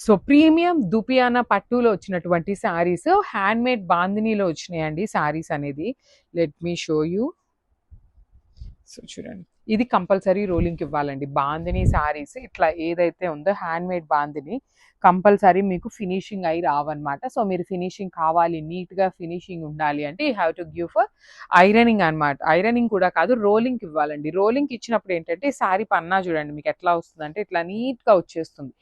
So premium దుపియానా పట్టులో వచ్చినటువంటి saris hand made బాందినీలో వచ్చినాయండి శారీస్ అనేది. Let me show you. So చూడండి, ఇది కంపల్సరీ రోలింగ్కి ఇవ్వాలండి. బాందిని శారీస్ ఇట్లా ఏదైతే ఉందో హ్యాండ్ మేడ్ బాందిని కంపల్సరీ మీకు ఫినిషింగ్ అయి రావన్నమాట. సో మీరు ఫినిషింగ్ కావాలి, నీట్గా ఫినిషింగ్ ఉండాలి అంటే you have to give for ironing అనమాట. ఐరనింగ్ కూడా కాదు, రోలింగ్కి ఇవ్వాలండి. రోలింగ్కి ఇచ్చినప్పుడు ఏంటంటే శారీ పన్నా చూడండి మీకు ఎట్లా వస్తుందంటే ఇట్లా నీట్గా వచ్చేస్తుంది.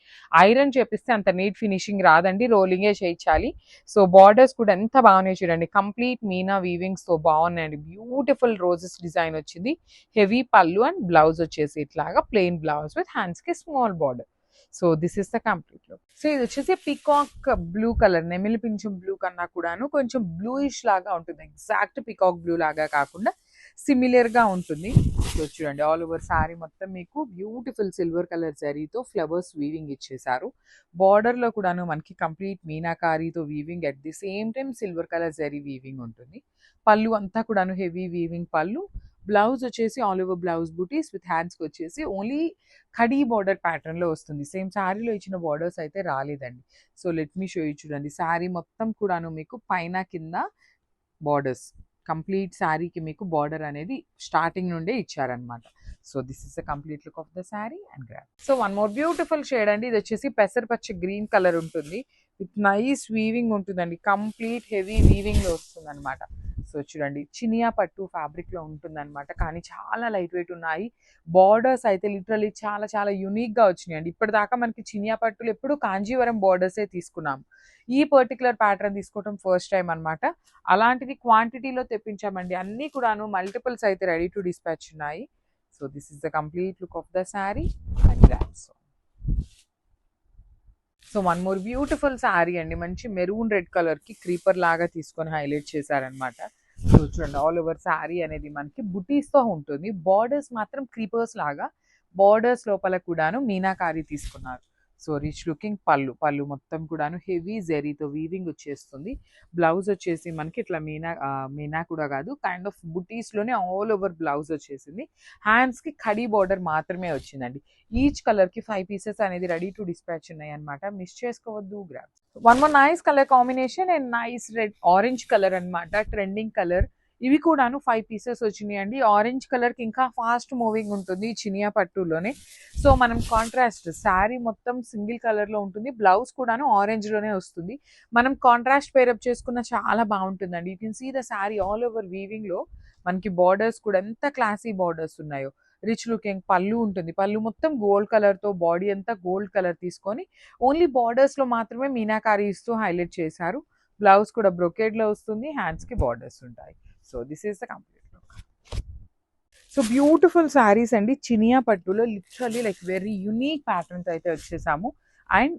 ఐరన్ చేపిస్తే అంత నీట్ ఫినిషింగ్ రాదండి, రోలింగే చేయించాలి. సో బార్డర్స్ కూడా ఎంత బాగున్నాయి చూడండి, కంప్లీట్ మీనా వీవింగ్స్తో బాగున్నాయండి. బ్యూటిఫుల్ రోజెస్ డిజైన్ వచ్చింది. హెవీ పళ్ళు అండ్ బ్లౌజ్ వచ్చేసి ఇట్లాగా ప్లెయిన్ బ్లౌజ్ విత్ హ్యాండ్స్ కి small border. So this is the complete look. So ఇది వచ్చేసి పీకాక్ బ్లూ కలర్, నెమిలి పింఛం బ్లూ కన్నా కూడాను కొంచెం బ్లూయిష్ లాగా ఉంటుంది. ఎగ్జాక్ట్ పీకాక్ బ్లూ లాగా కాకుండా సిమిలర్ గా ఉంటుంది. సో చూడండి, ఆల్ ఓవర్ శారీ మొత్తం మీకు బ్యూటిఫుల్ సిల్వర్ కలర్ జరీతో ఫ్లవర్స్ వీవింగ్ ఇచ్చేసారు. బార్డర్ లో కూడాను మనకి కంప్లీట్ మీనాకారీతో weaving, at the same time silver colour zari weaving ఉంటుంది. పళ్ళు అంతా కూడాను హెవీ వీవింగ్ పళ్ళు. బ్లౌజ్ వచ్చేసి all over blouse butis with హ్యాండ్స్కి వచ్చేసి ఓన్లీ కడీ బార్డర్ ప్యాటర్న్లో వస్తుంది. సేమ్ శారీలో ఇచ్చిన బార్డర్స్ అయితే రాలేదండి. So let me show you. చూడండి, శారీ మొత్తం కూడాను మీకు పైన కింద బార్డర్స్, కంప్లీట్ శారీకి మీకు బార్డర్ అనేది స్టార్టింగ్ నుండే ఇచ్చారనమాట. So this is the complete look of the sari and gram. So one more beautiful shade అండి. ఇది వచ్చేసి పెసరపచ్చ గ్రీన్ కలర్ ఉంటుంది, విత్ నైస్ వీవింగ్ ఉంటుందండి. కంప్లీట్ హెవీ వీవింగ్ లో వస్తుంది అనమాట. సో చూడండి, చినియా పట్టు ఫ్యాబ్రిక్ లో ఉంటుందన్నమాట, కానీ చాలా లైట్ వెయిట్ ఉన్నాయి. బార్డర్స్ అయితే లిటరలీ చాలా చాలా యునిక్ గా వచ్చినాయండి. ఇప్పటిదాకా మనకి చినియా పట్టులు ఎప్పుడు కాంజీవరం బార్డర్సే తీసుకున్నాం. ఈ పర్టికులర్ ప్యాటర్న్ తీసుకోవడం ఫస్ట్ టైం అనమాట. అలాంటిది క్వాంటిటీలో తెప్పించామండి. అన్ని కూడాను మల్టిపుల్స్ అయితే రెడీ టు డిస్పాచ్ ఉన్నాయి. So this is the complete look of the sari and grams. So one more beautiful sari అండి, మంచి మెరూన్ రెడ్ కలర్ కి క్రీపర్ లాగా తీసుకొని హైలైట్ చేశారనమాట. సో చూడండి, ఆల్ ఓవర్ శారీ అనేది మనకి బుటీస్ తో ఉంటుంది. బార్డర్స్ మాత్రం క్రీపర్స్ లాగా, బార్డర్స్ లోపల కూడాను మీనాకారి తీసుకున్నారు. సో రిచ్ లుకింగ్ పళ్ళు, పళ్ళు మొత్తం కూడాను హెవీ జెరీతో వీవింగ్ వచ్చేస్తుంది. బ్లౌజ్ వచ్చేసి మనకి ఇట్లా మీనా కూడా కాదు, కైండ్ ఆఫ్ బుటీస్ లోనే ఆల్ ఓవర్ బ్లౌజ్ వచ్చేసింది. హ్యాండ్స్ కి కడీ బార్డర్ మాత్రమే వచ్చిందండి. ఈచ్ కలర్ కి 5 పీసెస్ అనేది రెడీ టు డిస్పాచ్ ఉన్నాయి అనమాట, మిస్ చేసుకోవద్దు. Graph one more nice colour combination and nice red orange colour అనమాట, ట్రెండింగ్ కలర్. ఇవి కూడాను 5 పీసెస్ వచ్చినాయి అండి. ఆరెంజ్ కలర్ కి ఇంకా ఫాస్ట్ మూవింగ్ ఉంటుంది చినియా పట్టులోనే. సో మనం కాంట్రాస్ట్, శారీ మొత్తం సింగిల్ కలర్ లో ఉంటుంది, బ్లౌజ్ కూడాను ఆరెంజ్ లోనే వస్తుంది. మనం కాంట్రాస్ట్ పేరప్ చేసుకున్న చాలా బాగుంటుందండి. You can see the sari all over weaving లో మనకి బార్డర్స్ కూడా ఎంత క్లాసీ బార్డర్స్ ఉన్నాయో. రిచ్ లుకింగ్ పళ్ళు ఉంటుంది, పళ్ళు మొత్తం గోల్డ్ కలర్ తో, బాడీ అంతా గోల్డ్ కలర్ తీసుకొని ఓన్లీ బార్డర్స్ లో మాత్రమే మీనాకారీ ఇస్తూ హైలైట్ చేశారు. బ్లౌజ్ కూడా బ్రొకేడ్ లో వస్తుంది, హ్యాండ్స్ కి బార్డర్స్ ఉంటాయి. So this is the complete look. So beautiful saris అండి, చినియా పట్టులో literally like very unique patterns అయితే వచ్చేసాము. అండ్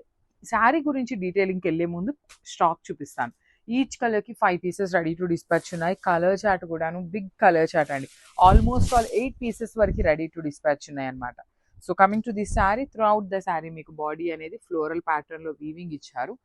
శారీ గురించి డీటెయిలింగ్కి వెళ్ళే ముందు స్టాక్ చూపిస్తాను. ఈచ్ కలర్ కి 5 పీసెస్ రెడీ టు డిస్పాచ్ ఉన్నాయి. కలర్ చార్ట్ కూడాను బిగ్ కలర్ చార్ట్ అండి, ఆల్మోస్ట్ ఆల్ 8 పీసెస్ వరకు రెడీ టు డిస్పాచ్ ఉన్నాయి అనమాట. So coming to this sari, through out the sari మీకు బాడీ అనేది ఫ్లోరల్ ప్యాటర్న్ లో వీవింగ్ ఇచ్చారు.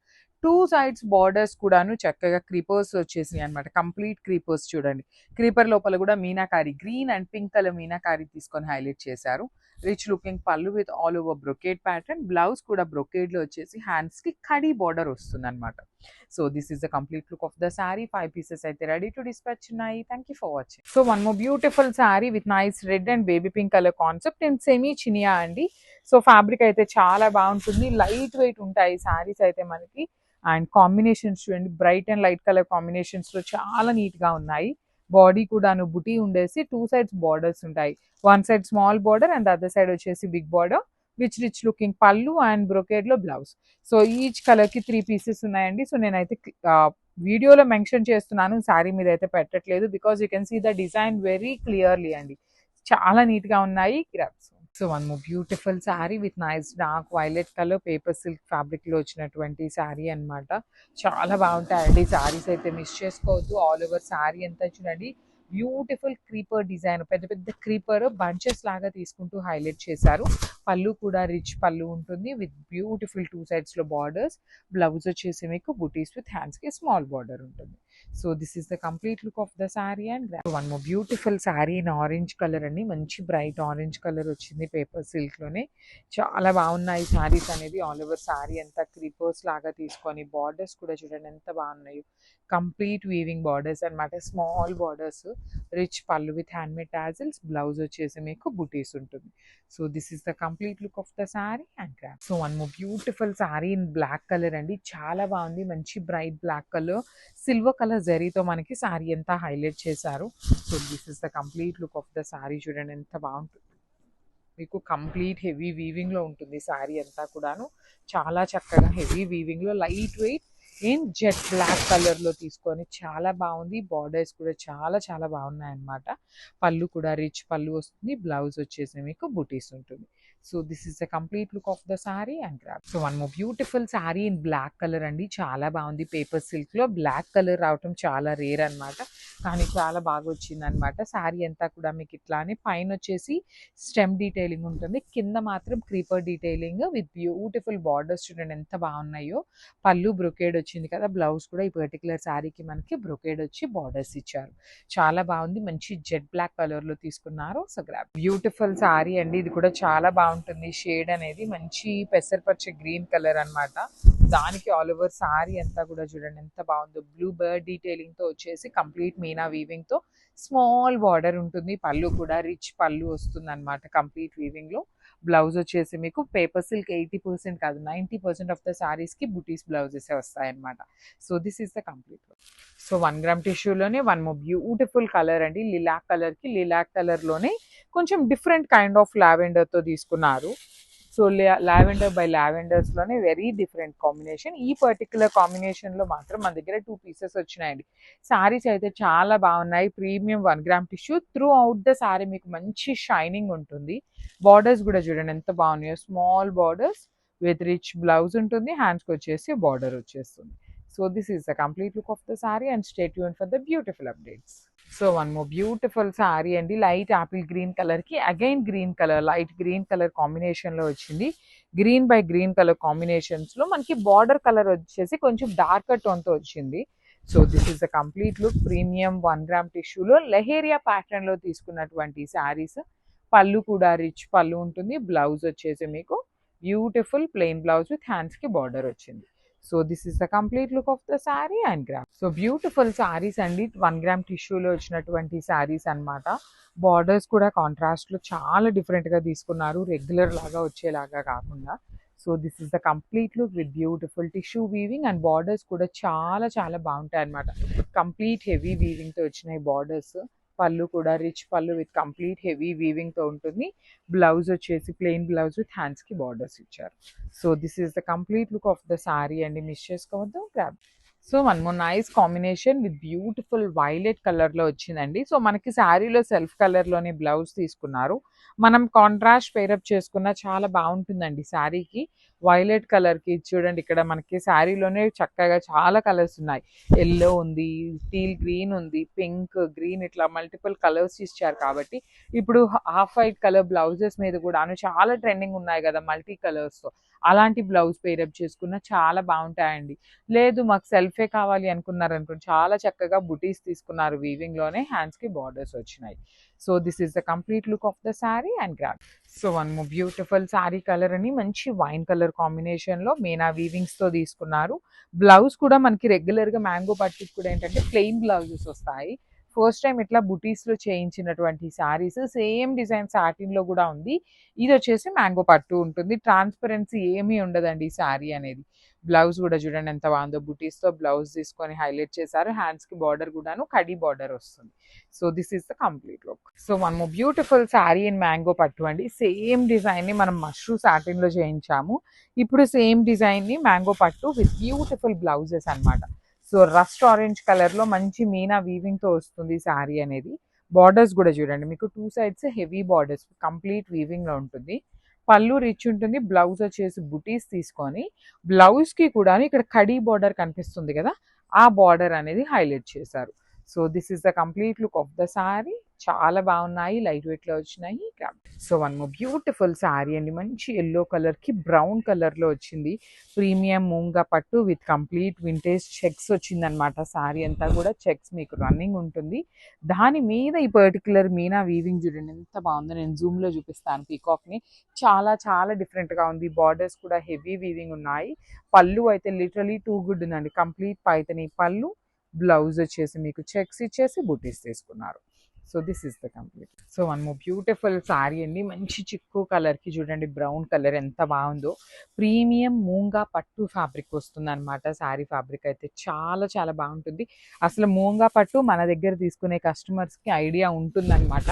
2 సైడ్స్ బార్డర్స్ కూడాను చక్కగా క్రీపర్స్ వచ్చేసినాయి అనమాట, కంప్లీట్ క్రీపర్స్. చూడండి, క్రీపర్ లోపల కూడా meenakari green and pink colour meenakari తీసుకొని హైలైట్ చేశారు. రిచ్ లుకింగ్ పళ్ళు with all over brocade pattern, blouse కూడా బ్రొకేడ్ లో వచ్చేసి హ్యాండ్స్ కి కడీ బార్డర్ వస్తుంది అనమాట. So this is the complete look of the sari. 5 pieces అయితే రెడీ టు డిస్పాచ్ ఉన్నాయి. Thank you for watching. So one more beautiful sari with nice red and baby pink colour concept and semi Chiniya అండి. So fabric అయితే చాలా బాగుంటుంది, light weight ఉంటాయి శారీస్ అయితే మనకి. And combinations చూడండి, bright and light colour combinations లో చాలా నీట్ గా ఉన్నాయి. బాడీ కూడాను బుటీ ఉండేసి 2 సైడ్స్ బార్డర్స్ ఉంటాయి. One side small border and other side వచ్చేసి big border which rich looking పళ్ళు అండ్ బ్రొకేడ్ లో బ్లౌజ్. సో ఈచ్ కలర్ కి 3 పీసెస్ ఉన్నాయండి. సో నేనైతే వీడియోలో మెన్షన్ చేస్తున్నాను, శారీ మీద అయితే పెట్టట్లేదు, because you can see the design very clearly అండి. చాలా నీట్ గా ఉన్నాయి. So one more beautiful sari with nice dark violet colour paper silk fabric లో వచ్చినటువంటి శారీ అనమాట. చాలా బాగుంటాయండి శారీస్ అయితే, మిస్ చేసుకోవద్దు. ఆల్ ఓవర్ శారీ అంతా చూడండి, బ్యూటిఫుల్ క్రీపర్ డిజైన్, పెద్ద పెద్ద క్రీపర్ బంచెస్ లాగా తీసుకుంటూ హైలైట్ చేశారు. పళ్ళు కూడా రిచ్ పళ్ళు ఉంటుంది విత్ బ్యూటిఫుల్ 2 సైడ్స్ లో బార్డర్స్. బ్లౌజ్ వచ్చేసి మీకు బుటీస్ విత్ హ్యాండ్స్ కి స్మాల్ బార్డర్ ఉంటుంది. So this is the complete look of the sari and one more beautiful sari in orange colour అండి. మంచి బ్రైట్ ఆరెంజ్ కలర్ వచ్చింది పేపర్ సిల్క్లోనే. చాలా బాగున్నాయి శారీస్ అనేది. ఆల్ ఓవర్ శారీ అంతా క్రీపర్స్ లాగా తీసుకొని బార్డర్స్ కూడా చూడండి ఎంత బాగున్నాయి. కంప్లీట్ వీవింగ్ బార్డర్స్ అనమాట. స్మాల్ బార్డర్స్, రిచ్ పళ్ళు విత్ హ్యాండ్మేడ్ టాజిల్స్, బ్లౌజ్ వచ్చేసి మీకు బుటీస్ ఉంటుంది. So this is the complete look of the sari and craft. So one more beautiful sari in black colour అండి. చాలా బాగుంది. మంచి bright black colour, silver colour జరీతో మనకి శారీ అంతా హైలైట్ చేశారు. So this is the complete look of the sari. చూడండి ఎంత బాగుంటుంది. మీకు కంప్లీట్ హెవీ వీవింగ్లో ఉంటుంది శారీ అంతా కూడాను. చాలా చక్కగా హెవీ వీవింగ్లో light weight in jet black కలర్లో తీసుకొని చాలా బాగుంది. బార్డర్స్ కూడా చాలా చాలా బాగున్నాయి అన్నమాట. పళ్ళు కూడా రిచ్ పళ్ళు వస్తుంది. బ్లౌజ్ వచ్చేసి మీకు బుటీస్ ఉంటుంది. So this is the complete look of the sari and craft. So one more beautiful sari in black colour అండి. చాలా బాగుంది. పేపర్ సిల్క్లో బ్లాక్ కలర్ రావటం చాలా రేర్ అనమాట, కానీ చాలా బాగా వచ్చింది అనమాట. శారీ అంతా కూడా మీకు ఇట్లానే పైన వచ్చేసి స్టెమ్ డీటెయిలింగ్ ఉంటుంది, కింద మాత్రం creeper detailing with beautiful borders. చూడండి ఎంత బాగున్నాయో. పళ్ళు బ్రొకేడ్ వచ్చింది కదా, బ్లౌజ్ కూడా ఈ పర్టికులర్ శారీకి మనకి బ్రొకేడ్ వచ్చి బార్డర్స్ ఇచ్చారు. చాలా బాగుంది. మంచి జెట్ బ్లాక్ కలర్లో తీసుకున్నారు. So grab. బ్యూటిఫుల్ శారీ అండి. ఇది కూడా చాలా బాగుంటుంది. షేడ్ అనేది మంచి పెసరపచ్చ గ్రీన్ కలర్ అన్నమాట. దానికి ఆల్ ఓవర్ శారీ అంతా కూడా చూడండి ఎంత బాగుందో. బ్లూ బర్డ్ డీటెయిలింగ్ తో వచ్చేసి కంప్లీట్ మీనా వీవింగ్ తో స్మాల్ బార్డర్ ఉంటుంది. పళ్ళు కూడా రిచ్ పళ్ళు వస్తుంది అనమాట కంప్లీట్ వీవింగ్ లో. బ్లౌజ్ వచ్చేసి మీకు పేపర్ సిల్క్ 80% కాదు 90% ఆఫ్ ద శారీస్ కి బుటీస్ బ్లౌజెస్ వస్తాయి అనమాట. So this is the complete. So 1 gram టిష్యూలోనే వన్ మోర్ బ్యూటిఫుల్ కలర్ అండి. లిలాక్ కలర్ కి లిలాక్ కలర్ లోనే కొంచెం డిఫరెంట్ కైండ్ ఆఫ్ లావెండర్ తో తీసుకున్నారు. సో లావెండర్ బై లావెండర్స్ లోనే వెరీ డిఫరెంట్ కాంబినేషన్. ఈ పర్టికులర్ కాంబినేషన్ లో మాత్రం మన దగ్గర 2 పీసెస్ వచ్చినాయండి. శారీస్ అయితే చాలా బాగున్నాయి. Premium 1 gram tissue. Through out the sari మీకు మంచి షైనింగ్ ఉంటుంది. బార్డర్స్ కూడా చూడండి ఎంత బాగున్నాయో. Small borders with rich blouse ఉంటుంది. హ్యాండ్స్కి వచ్చేసి బార్డర్ వచ్చేస్తుంది. So this is the complete look of the sari and stay tuned for the beautiful updates. So one more beautiful sari అండి. లైట్ ఆపిల్ గ్రీన్ కలర్ కి again green colour, light green colour combination లో వచ్చింది. Green by green colour combinations లో మనకి border colour వచ్చేసి కొంచెం darker tone తో వచ్చింది. So this is the complete look. Premium 1 gram టిష్యూలో లెహేరియా ప్యాటర్న్ లో తీసుకున్నటువంటి శారీస్. పళ్ళు కూడా రిచ్ పళ్ళు ఉంటుంది. బ్లౌజ్ వచ్చేసి మీకు beautiful plain blouse with hands కి బార్డర్ వచ్చింది. So this is the complete look of the sari and gram. So beautiful saris అండి. 1 గ్రామ్ టిష్యూలో వచ్చినటువంటి శారీస్ అన్నమాట. బార్డర్స్ కూడా కాంట్రాస్ట్ లో చాలా డిఫరెంట్ గా తీసుకున్నారు, రెగ్యులర్ లాగా వచ్చేలాగా కాకుండా. So this is the complete look with beautiful tissue weaving and borders కూడా చాలా చాలా బాగుంటాయి అన్నమాట. కంప్లీట్ హెవీ వీవింగ్ తో వచ్చినాయి బార్డర్స్. పళ్ళు కూడా రిచ్ పళ్ళు విత్ కంప్లీట్ హెవీ వీవింగ్ తో ఉంటుంది. బ్లౌజ్ వచ్చేసి ప్లెయిన్ బ్లౌజ్ విత్ హ్యాండ్స్ కి బార్డర్స్ ఇచ్చారు. So this is the complete look of the sari అండి. మిస్ చేసుకోవద్దు. Grab. So one more nice combination with beautiful violet colour లో వచ్చిందండి. సో మనకి శారీలో సెల్ఫ్ కలర్ లోనే బ్లౌజ్ తీసుకున్నారు. మనం కాంట్రాస్ట్ పేరప్ చేసుకున్న చాలా బాగుంటుందండి శారీకి. వైలెట్ కలర్ కి చూడండి ఇక్కడ మనకి శారీలోనే చక్కగా చాలా కలర్స్ ఉన్నాయి. ఎల్లో ఉంది, టీల్ గ్రీన్ ఉంది, పింక్, గ్రీన్, ఇట్లా మల్టిపుల్ కలర్స్ ఇచ్చారు. కాబట్టి ఇప్పుడు హాఫ్ వైట్ కలర్ బ్లౌజెస్ మీద కూడా చాలా ట్రెండింగ్ ఉన్నాయి కదా మల్టీ కలర్స్ తో. అలాంటి బ్లౌజ్ పేరప్ చేసుకున్న చాలా బాగుంటాయండి. లేదు మాకు సెల్ఫే కావాలి అనుకున్నారు అనుకోండి, చాలా చక్కగా బుటీస్ తీసుకున్నారు. వీవింగ్ లోనే హ్యాండ్స్ కి బార్డర్స్ వచ్చినాయి. So this is the complete look of the sari and graph. So one more beautiful sari colour అని మంచి వైన్ కలర్ కాంబినేషన్ లో మీనా వీవింగ్స్ తో తీసుకున్నారు. బ్లౌజ్ కూడా మనకి రెగ్యులర్ గా మ్యాంగో పట్టికి కూడా ఏంటంటే ప్లెయిన్ బ్లౌజెస్ వస్తాయి. ఫస్ట్ టైం ఇట్లా బుటీస్ లో చేయించినటువంటి శారీస్. సేమ్ డిజైన్ సాటిన్ లో కూడా ఉంది. ఇది వచ్చేసి మ్యాంగో పట్టు ఉంటుంది. ట్రాన్స్పరెన్సీ ఏమీ ఉండదండి ఈ శారీ అనేది. బ్లౌజ్ కూడా చూడండి ఎంత బాగుందో. బుటీస్ తో బ్లౌజ్ తీసుకొని హైలైట్ చేశారు. హ్యాండ్స్ కి బార్డర్ కూడాను కడీ బార్డర్ వస్తుంది. So this is the complete look. So one more beautiful sari in mango పట్టు అండి. సేమ్ డిజైన్ ని మనం మష్రూ సాటిన్ లో చేయించాము. ఇప్పుడు సేమ్ డిజైన్ ని మ్యాంగో పట్టు విత్ బ్యూటిఫుల్ బ్లౌజెస్ అన్నమాట. సో రస్ట్ ఆరెంజ్ కలర్ లో మంచి మీనా వీవింగ్ తో వస్తుంది శారీ అనేది. బార్డర్స్ కూడా చూడండి మీకు 2 sides heavy borders complete weaving లో ఉంటుంది. పళ్ళు రిచ్ ఉంటుంది. బ్లౌజ్ వచ్చేసి బుటీస్ తీసుకొని బ్లౌజ్ కి కూడా ఇక్కడ కడీ బార్డర్ కనిపిస్తుంది కదా, ఆ బార్డర్ అనేది హైలైట్ చేశారు. So this is the complete look of the sari చాలా బాగున్నాయి, లైట్ వెయిట్ లో వచ్చినాయి. So one more beautiful sari అండి, మంచి ఎల్లో కలర్ కి బ్రౌన్ కలర్ లో వచ్చింది. ప్రీమియం మూంగా పట్టు విత్ కంప్లీట్ వింటేజ్ చెక్స్ వచ్చింది అనమాట. శారీ అంతా కూడా చెక్స్ మీకు రన్నింగ్ ఉంటుంది. దాని మీద ఈ పర్టికులర్ మీనా వీవింగ్ చూడండి ఎంత బాగుందో. నేను జూమ్ లో చూపిస్తాను పీకాక్ ని. చాలా చాలా డిఫరెంట్ గా ఉంది. బార్డర్స్ కూడా హెవీ వీవింగ్ ఉన్నాయి. పళ్ళు అయితే లిటరలీ టూ గుడ్ ఉందండి. కంప్లీట్ పైతని పళ్ళు, బ్లౌజ్ వచ్చేసి మీకు చెక్స్ ఇచ్చేసి బుటీస్ తీసుకున్నారు. So this is the complete. So one more beautiful sari అండి, మంచి చిక్కు కలర్ కి చూడండి బ్రౌన్ కలర్ ఎంత బాగుందో. ప్రీమియం మూంగా పట్టు ఫ్యాబ్రిక్ వస్తుంది అనమాట. శారీ ఫ్యాబ్రిక్ అయితే చాలా చాలా బాగుంటుంది. అసలు మూంగా పట్టు మన దగ్గర తీసుకునే కస్టమర్స్ కి ఐడియా ఉంటుందన్నమాట.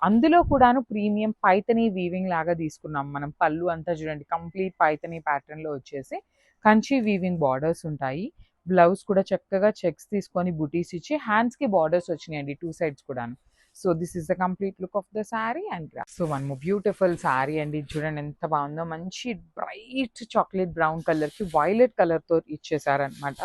అందులో కూడాను ప్రీమియం పైతనీ వీవింగ్ లాగా తీసుకున్నాం మనం. పళ్ళు అంతా చూడండి కంప్లీట్ పైతనీ ప్యాటర్న్ లో వచ్చేసి కంచి వీవింగ్ బార్డర్స్ ఉంటాయి. బ్లౌజ్ కూడా చక్కగా చెక్స్ తీసుకొని బుటీస్ ఇచ్చి హ్యాండ్స్ కి బార్డర్స్ వచ్చినాయండి టూ సైడ్స్ కూడాను. So this is the complete look of the sari and so one more beautiful sari అండి, చూడండి ఎంత బాగుందో. మంచి బ్రైట్ చాక్లెట్ బ్రౌన్ కలర్ కి వైలెట్ కలర్ తో ఇచ్చేసారనమాట.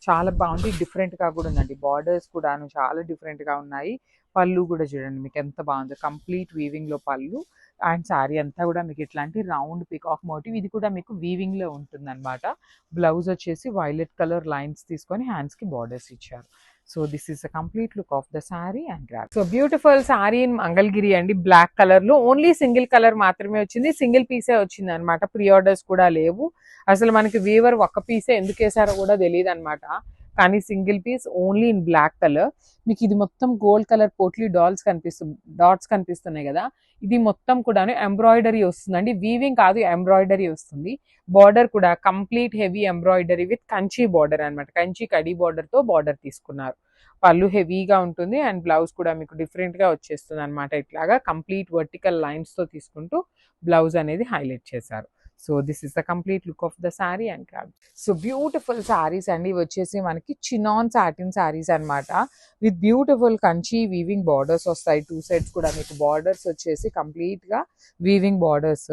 చాలా బాగుంది, డిఫరెంట్ గా కూడా ఉందండి. బార్డర్స్ కూడాను చాలా డిఫరెంట్ గా ఉన్నాయి. పళ్ళు కూడా చూడండి మీకు ఎంత బాగుందో, కంప్లీట్ వీవింగ్ లో పళ్ళు. అండ్ శారీ అంతా కూడా మీకు ఇట్లాంటి రౌండ్ పికాక్ మోటివ్, ఇది కూడా మీకు వీవింగ్ లో ఉంటుంది అనమాట. బ్లౌజ్ వచ్చేసి వైలెట్ కలర్ లైన్స్ తీసుకొని హ్యాండ్స్ కి బార్డర్స్ ఇచ్చారు. So this is the complete look of the sari and grab. So beautiful sari in Mangalagiri అండి, బ్లాక్ కలర్ లో. ఓన్లీ సింగిల్ కలర్ మాత్రమే వచ్చింది, సింగిల్ పీసే వచ్చింది అనమాట. ప్రీ ఆర్డర్స్ కూడా లేవు. అసలు మనకి వీవర్ ఒక్క పీసే ఎందుకు వేసారో కూడా తెలియదు అనమాట. కానీ single piece only in black colour. మీకు ఇది మొత్తం గోల్డ్ కలర్ పోట్లీ డాట్స్ కనిపిస్తున్నాయి కదా, ఇది మొత్తం కూడా ఎంబ్రాయిడరీ వస్తుందండి. వీవింగ్ కాదు, ఎంబ్రాయిడరీ వస్తుంది. బార్డర్ కూడా complete heavy embroidery with Kanchi border అనమాట. కంచి కడి బార్డర్ తో బార్డర్ తీసుకున్నారు. పళ్ళు హెవీగా ఉంటుంది అండ్ బ్లౌజ్ కూడా మీకు డిఫరెంట్ గా వచ్చేస్తుంది అనమాట. ఇట్లాగా కంప్లీట్ వర్టికల్ లైన్స్ తో తీసుకుంటూ బ్లౌజ్ అనేది హైలైట్ చేశారు. So this is the complete look of the sari and craft. So beautiful saris అండి, వచ్చేసి మనకి చినాన్ సాటిన్ శారీస్ అనమాట. With beautiful Kanchi weaving borders వస్తాయి. టూ సైడ్స్ కూడా మీకు బార్డర్స్ వచ్చేసి కంప్లీట్ గా వీవింగ్ బార్డర్స్.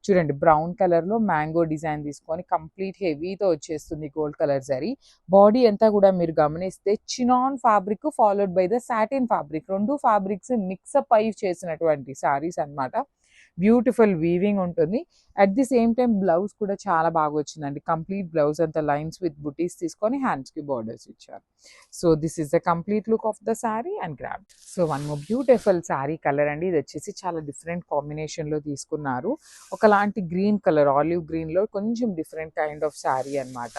చూడండి బ్రౌన్ కలర్ లో మ్యాంగో డిజైన్ తీసుకొని కంప్లీట్ హెవీతో వచ్చేస్తుంది గోల్డ్ కలర్ జరీ. బాడీ అంతా కూడా మీరు గమనిస్తే chinon fabric followed by the satin fabric, రెండు ఫ్యాబ్రిక్స్ మిక్సప్ అయి చేసినటువంటి శారీస్ అనమాట. బ్యూటిఫుల్ వీవింగ్ ఉంటుంది. At the same time blouse కూడా చాలా బాగా వచ్చిందండి. కంప్లీట్ బ్లౌజ్ అంతా లైన్స్ విత్ బుటీస్ తీసుకొని హ్యాండ్స్ కి బార్డర్స్ ఇచ్చారు. So this is the complete look of the sari and grab. So one more beautiful sari colour అండి, ఇది వచ్చేసి చాలా డిఫరెంట్ కాంబినేషన్ లో తీసుకున్నారు. ఒకలాంటి గ్రీన్ కలర్, ఆలివ్ గ్రీన్ లో కొంచెం డిఫరెంట్ కైండ్ ఆఫ్ శారీ అనమాట.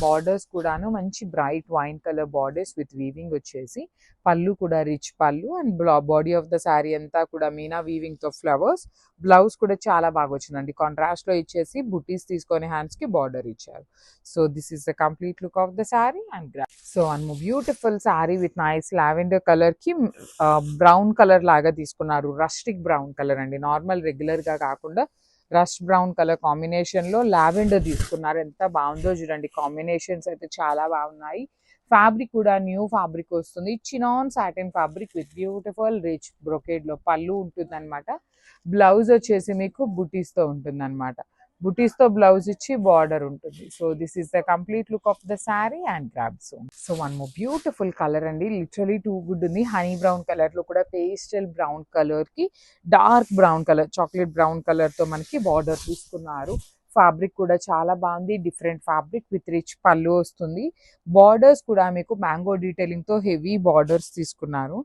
బార్డర్స్ కూడాను మంచి bright wine colour borders with weaving వచ్చేసి, పళ్ళు కూడా రిచ్ పళ్ళు and body of the sari అంతా కూడా మీనా వీవింగ్ తో ఫ్లవర్స్. బ్లౌజ్ కూడా చాలా బాగా వచ్చిందండి. కాంట్రాస్ట్ లో ఇచ్చేసి బుటీస్ తీసుకొని హ్యాండ్స్ కి బార్డర్ ఇచ్చారు. So this is the complete look of the sari and graph. So one beautiful sari with nice lavender colour కి బ్రౌన్ కలర్ లాగా తీసుకున్నారు. రస్టిక్ బ్రౌన్ కలర్ అండి, నార్మల్ రెగ్యులర్ గా కాకుండా రస్ట్ బ్రౌన్ కలర్ కాంబినేషన్ లో లావెండర్ తీసుకున్నారు. ఎంత బాగుందో చూడండి, కాంబినేషన్స్ అయితే చాలా బాగున్నాయి. ఫ్యాబ్రిక్ కూడా న్యూ ఫ్యాబ్రిక్ వస్తుంది. Chinon satin fabric with beautiful rich brocade లో పళ్ళు ఉంటుంది అనమాట. బ్లౌజ్ వచ్చేసి మీకు బుటీస్ తో ఉంటుంది అనమాట. బుటీస్ తో బ్లౌజ్ ఇచ్చి బార్డర్ ఉంటుంది. So this is the complete look of the sari and grab. So one more beautiful colour అండి, లిటరలీ టూ గుడ్ ఉంది. హనీ బ్రౌన్ కలర్ లో కూడా పేస్టల్ బ్రౌన్ కలర్ కి dark brown colour, chocolate brown colour తో మనకి border తీసుకున్నారు. Fabric కూడా చాలా బాగుంది, డిఫరెంట్ ఫ్యాబ్రిక్ విత్ రిచ్ పళ్ళు వస్తుంది. బార్డర్స్ కూడా మీకు మ్యాంగో డీటెయిలింగ్ తో హెవీ బార్డర్స్ తీసుకున్నారు.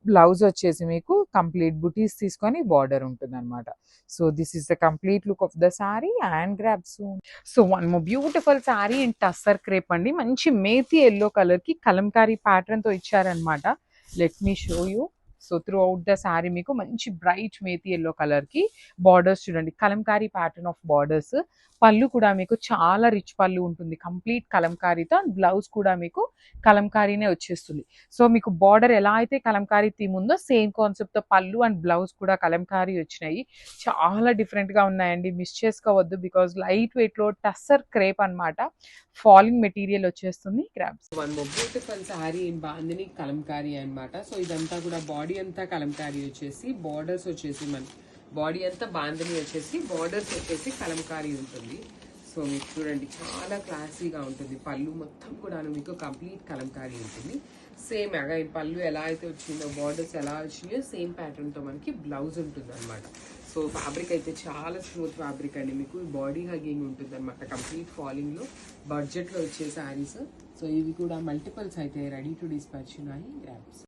బ్లౌజ్ వచ్చేసి మీకు కంప్లీట్ బుటీస్ తీసుకొని బార్డర్ ఉంటుంది అనమాట. So this is the complete look of the sari and grab soon. So one more beautiful sari in tussar crepe అండి, మంచి మేతి ఎల్లో కలర్ కి కలంకారీ ప్యాటర్న్ తో ఇచ్చారనమాట. Let me show you. So through out the sari మీకు మంచి బ్రైట్ మేతి ఎల్లో కలర్ కి borders చూడండి, Kalamkari pattern of borders. పళ్ళు కూడా మీకు చాలా రిచ్ పళ్ళు ఉంటుంది, కంప్లీట్ కలంకారీతో. అండ్ బ్లౌజ్ కూడా మీకు కలంకారీనే వచ్చేస్తుంది. సో మీకు బార్డర్ ఎలా అయితే కలంకారీ థీమ్ ఉందో సేమ్ కాన్సెప్ట్ తో పళ్ళు అండ్ బ్లౌజ్ కూడా కలంకారీ వచ్చినాయి. చాలా డిఫరెంట్ గా ఉన్నాయండి, మిస్ చేసుకోవద్దు. బికాజ్ లైట్ వెయిట్ లో టస్సర్ క్రేప్ అనమాట, ఫాలింగ్ మెటీరియల్ వచ్చేస్తుంది. Crabs one more beautiful sari in bandhani Kalamkari అనమాట. సో ఇదంతా కూడా బాడీ అంతా కలంకారీ వచ్చేసి, బార్డర్స్ వచ్చేసి మన బాడీ అంతా బాందిని వచ్చేసి, బార్డర్స్ వచ్చేసి కలంకారీ ఉంటుంది. సో సో మీకు చూడండి చాలా క్లాసీగా ఉంటుంది. పళ్ళు మొత్తం కూడా మీకు కంప్లీట్ కలంకారీ ఉంటుంది. సేమ్ అగైన్ పళ్ళు ఎలా అయితే వచ్చిందో, బార్డర్స్ ఎలా వచ్చినాయో సేమ్ ప్యాటర్న్తో మనకి బ్లౌజ్ ఉంటుంది అనమాట. సో ఫ్యాబ్రిక్ అయితే చాలా స్మూత్ ఫ్యాబ్రిక్ అండి. మీకు బాడీ హగ్గింగ్ ఉంటుంది అనమాట. కంప్లీట్ ఫాలింగ్లో బడ్జెట్లో వచ్చే శారీస్. సో ఇవి కూడా మల్టిపల్స్ అయితే రెడీ టు డిస్పాచ్ ఉన్నాయి. గ్రాబ్స్.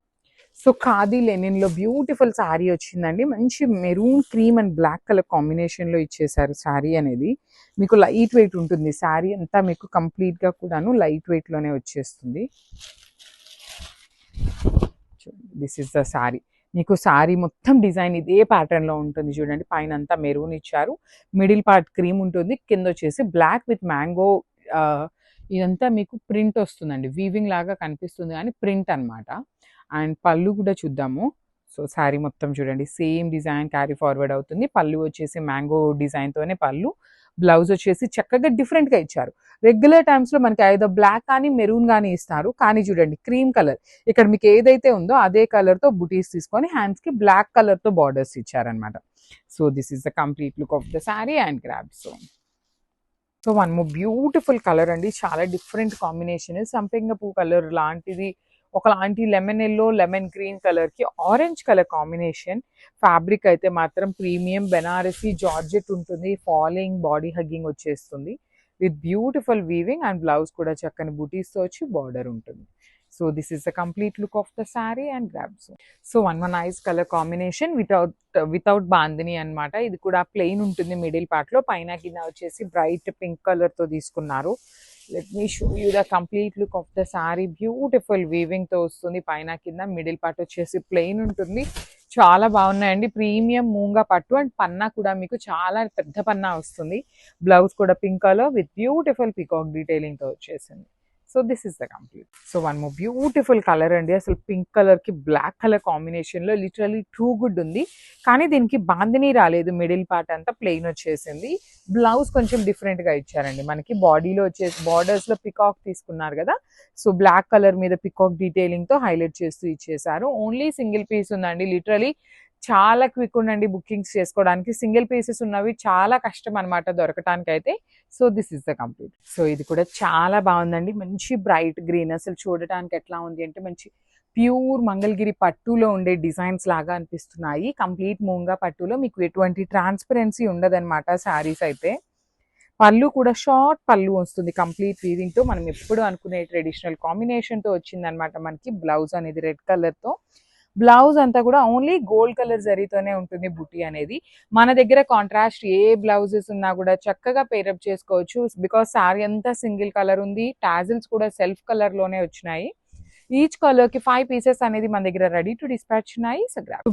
సో ఖాదీ లెనిన్లో బ్యూటిఫుల్ శారీ వచ్చిందండి. మంచి maroon cream and black colour కాంబినేషన్లో ఇచ్చేసారు శారీ అనేది. మీకు లైట్ వెయిట్ ఉంటుంది శారీ అంతా, మీకు కంప్లీట్గా కూడాను లైట్ వెయిట్లోనే వచ్చేస్తుంది. This is the sari. మీకు శారీ మొత్తం డిజైన్ ఇదే ప్యాటర్న్లో ఉంటుంది చూడండి. పైన అంతా మెరూన్ ఇచ్చారు, మిడిల్ పార్ట్ క్రీమ్ ఉంటుంది, కింద వచ్చేసి బ్లాక్ విత్ మ్యాంగో. ఇదంతా మీకు ప్రింట్ వస్తుందండి, వీవింగ్ లాగా కనిపిస్తుంది కానీ ప్రింట్ అనమాట. అండ్ పళ్ళు కూడా చూద్దాము. సో శారీ మొత్తం చూడండి సేమ్ డిజైన్ క్యారీ ఫార్వర్డ్ అవుతుంది. పళ్ళు వచ్చేసి మ్యాంగో డిజైన్తోనే పళ్ళు. బ్లౌజ్ వచ్చేసి చక్కగా డిఫరెంట్గా ఇచ్చారు. రెగ్యులర్ టైమ్స్లో మనకి ఏదో బ్లాక్ కానీ మెరూన్ కానీ ఇస్తారు, కానీ చూడండి క్రీమ్ కలర్ ఇక్కడ మీకు ఏదైతే ఉందో అదే కలర్తో బుటీస్ తీసుకొని హ్యాండ్స్కి బ్లాక్ కలర్తో బార్డర్స్ ఇచ్చారనమాట. So this is the complete look of the sari and grab. So one more beautiful colour అండి, చాలా డిఫరెంట్ కాంబినేషన్. సంపెంగ పువ్వు కలర్ లాంటిది, ఒకలాంటి లెమన్ ఎల్లో లెమన్ గ్రీన్ కలర్కి ఆరెంజ్ కలర్ కాంబినేషన్. ఫ్యాబ్రిక్ అయితే మాత్రం ప్రీమియం బెనారసీ జార్జెట్ ఉంటుంది. ఫాలింగ్ బాడీ హగ్గింగ్ వచ్చేస్తుంది with beautiful weaving. And blouse కూడా చక్కని బూటీస్తో వచ్చి బార్డర్ ఉంటుంది. So this is the complete look of the sari and grabs. So one nice colour combination without bandhani అనమాట. ఇది కూడా ప్లెయిన్ ఉంటుంది మిడిల్ పార్ట్లో, పైన కింద వచ్చేసి బ్రైట్ పింక్ కలర్తో తీసుకున్నారు. Let me show you the complete look of the sari. Beautiful వీవింగ్తో వస్తుంది. పైన కింద మిడిల్ పార్ట్ వచ్చేసి ప్లెయిన్ ఉంటుంది. చాలా బాగున్నాయండి. ప్రీమియం మూంగా పట్టు అండ్ పన్నా కూడా మీకు చాలా పెద్ద పన్నా వస్తుంది. బ్లౌజ్ కూడా pink colour with beautiful peacock డీటెయిలింగ్తో వచ్చేసింది. So this is the complete. So one more beautiful colour అండి. అసలు పింక్ కలర్కి బ్లాక్ కలర్ కాంబినేషన్లో లిటరలీ టూ గుడ్ ఉంది, కానీ దీనికి బాందిని రాలేదు. మిడిల్ పార్ట్ అంతా ప్లెయిన్ వచ్చేసింది. బ్లౌజ్ కొంచెం డిఫరెంట్గా ఇచ్చారండి. మనకి బాడీలో వచ్చేసి బార్డర్స్లో పికాక్ తీసుకున్నారు కదా, సో బ్లాక్ కలర్ మీద పికాక్ డీటెయిలింగ్తో హైలైట్ చేస్తూ ఇచ్చేసారు. ఓన్లీ సింగిల్ పీస్ ఉందండి. లిటరలీ చాలా క్విక్ ఉండండి బుకింగ్స్ చేసుకోవడానికి. సింగిల్ పీసెస్ ఉన్నవి చాలా కష్టం అనమాట దొరకటానికి అయితే. So this is the complete. So ఇది కూడా చాలా బాగుందండి. మంచి బ్రైట్ గ్రీన్, అసలు చూడటానికి ఎట్లా ఉంది అంటే మంచి ప్యూర్ మంగళగిరి పట్టులో ఉండే డిజైన్స్ లాగా అనిపిస్తున్నాయి. కంప్లీట్ మూంగా పట్టులో మీకు ఎటువంటి ట్రాన్స్పరెన్సీ ఉండదన్నమాట శారీస్ అయితే. పళ్ళు కూడా షార్ట్ పళ్ళు వస్తుంది కంప్లీట్ వీవింగ్తో. మనం ఎప్పుడు అనుకునే ట్రెడిషనల్ కాంబినేషన్తో వచ్చిందనమాట. మనకి బ్లౌజ్ అనేది రెడ్ కలర్తో. బ్లౌజ్ అంతా కూడా ఓన్లీ గోల్డ్ కలర్ జరీతోనే ఉంటుంది బుటీ అనేది. మన దగ్గర కాంట్రాస్ట్ ఏ బ్లౌజెస్ ఉన్నా కూడా చక్కగా పేరప్ చేసుకోవచ్చు. బికాస్ శారీ అంతా సింగిల్ కలర్ ఉంది. టాజిల్స్ కూడా సెల్ఫ్ కలర్లోనే వచ్చినాయి. ఈచ్ కలర్కి 5 పీసెస్ అనేది మన దగ్గర రెడీ టు డిస్పాచ్ ఉన్నాయి.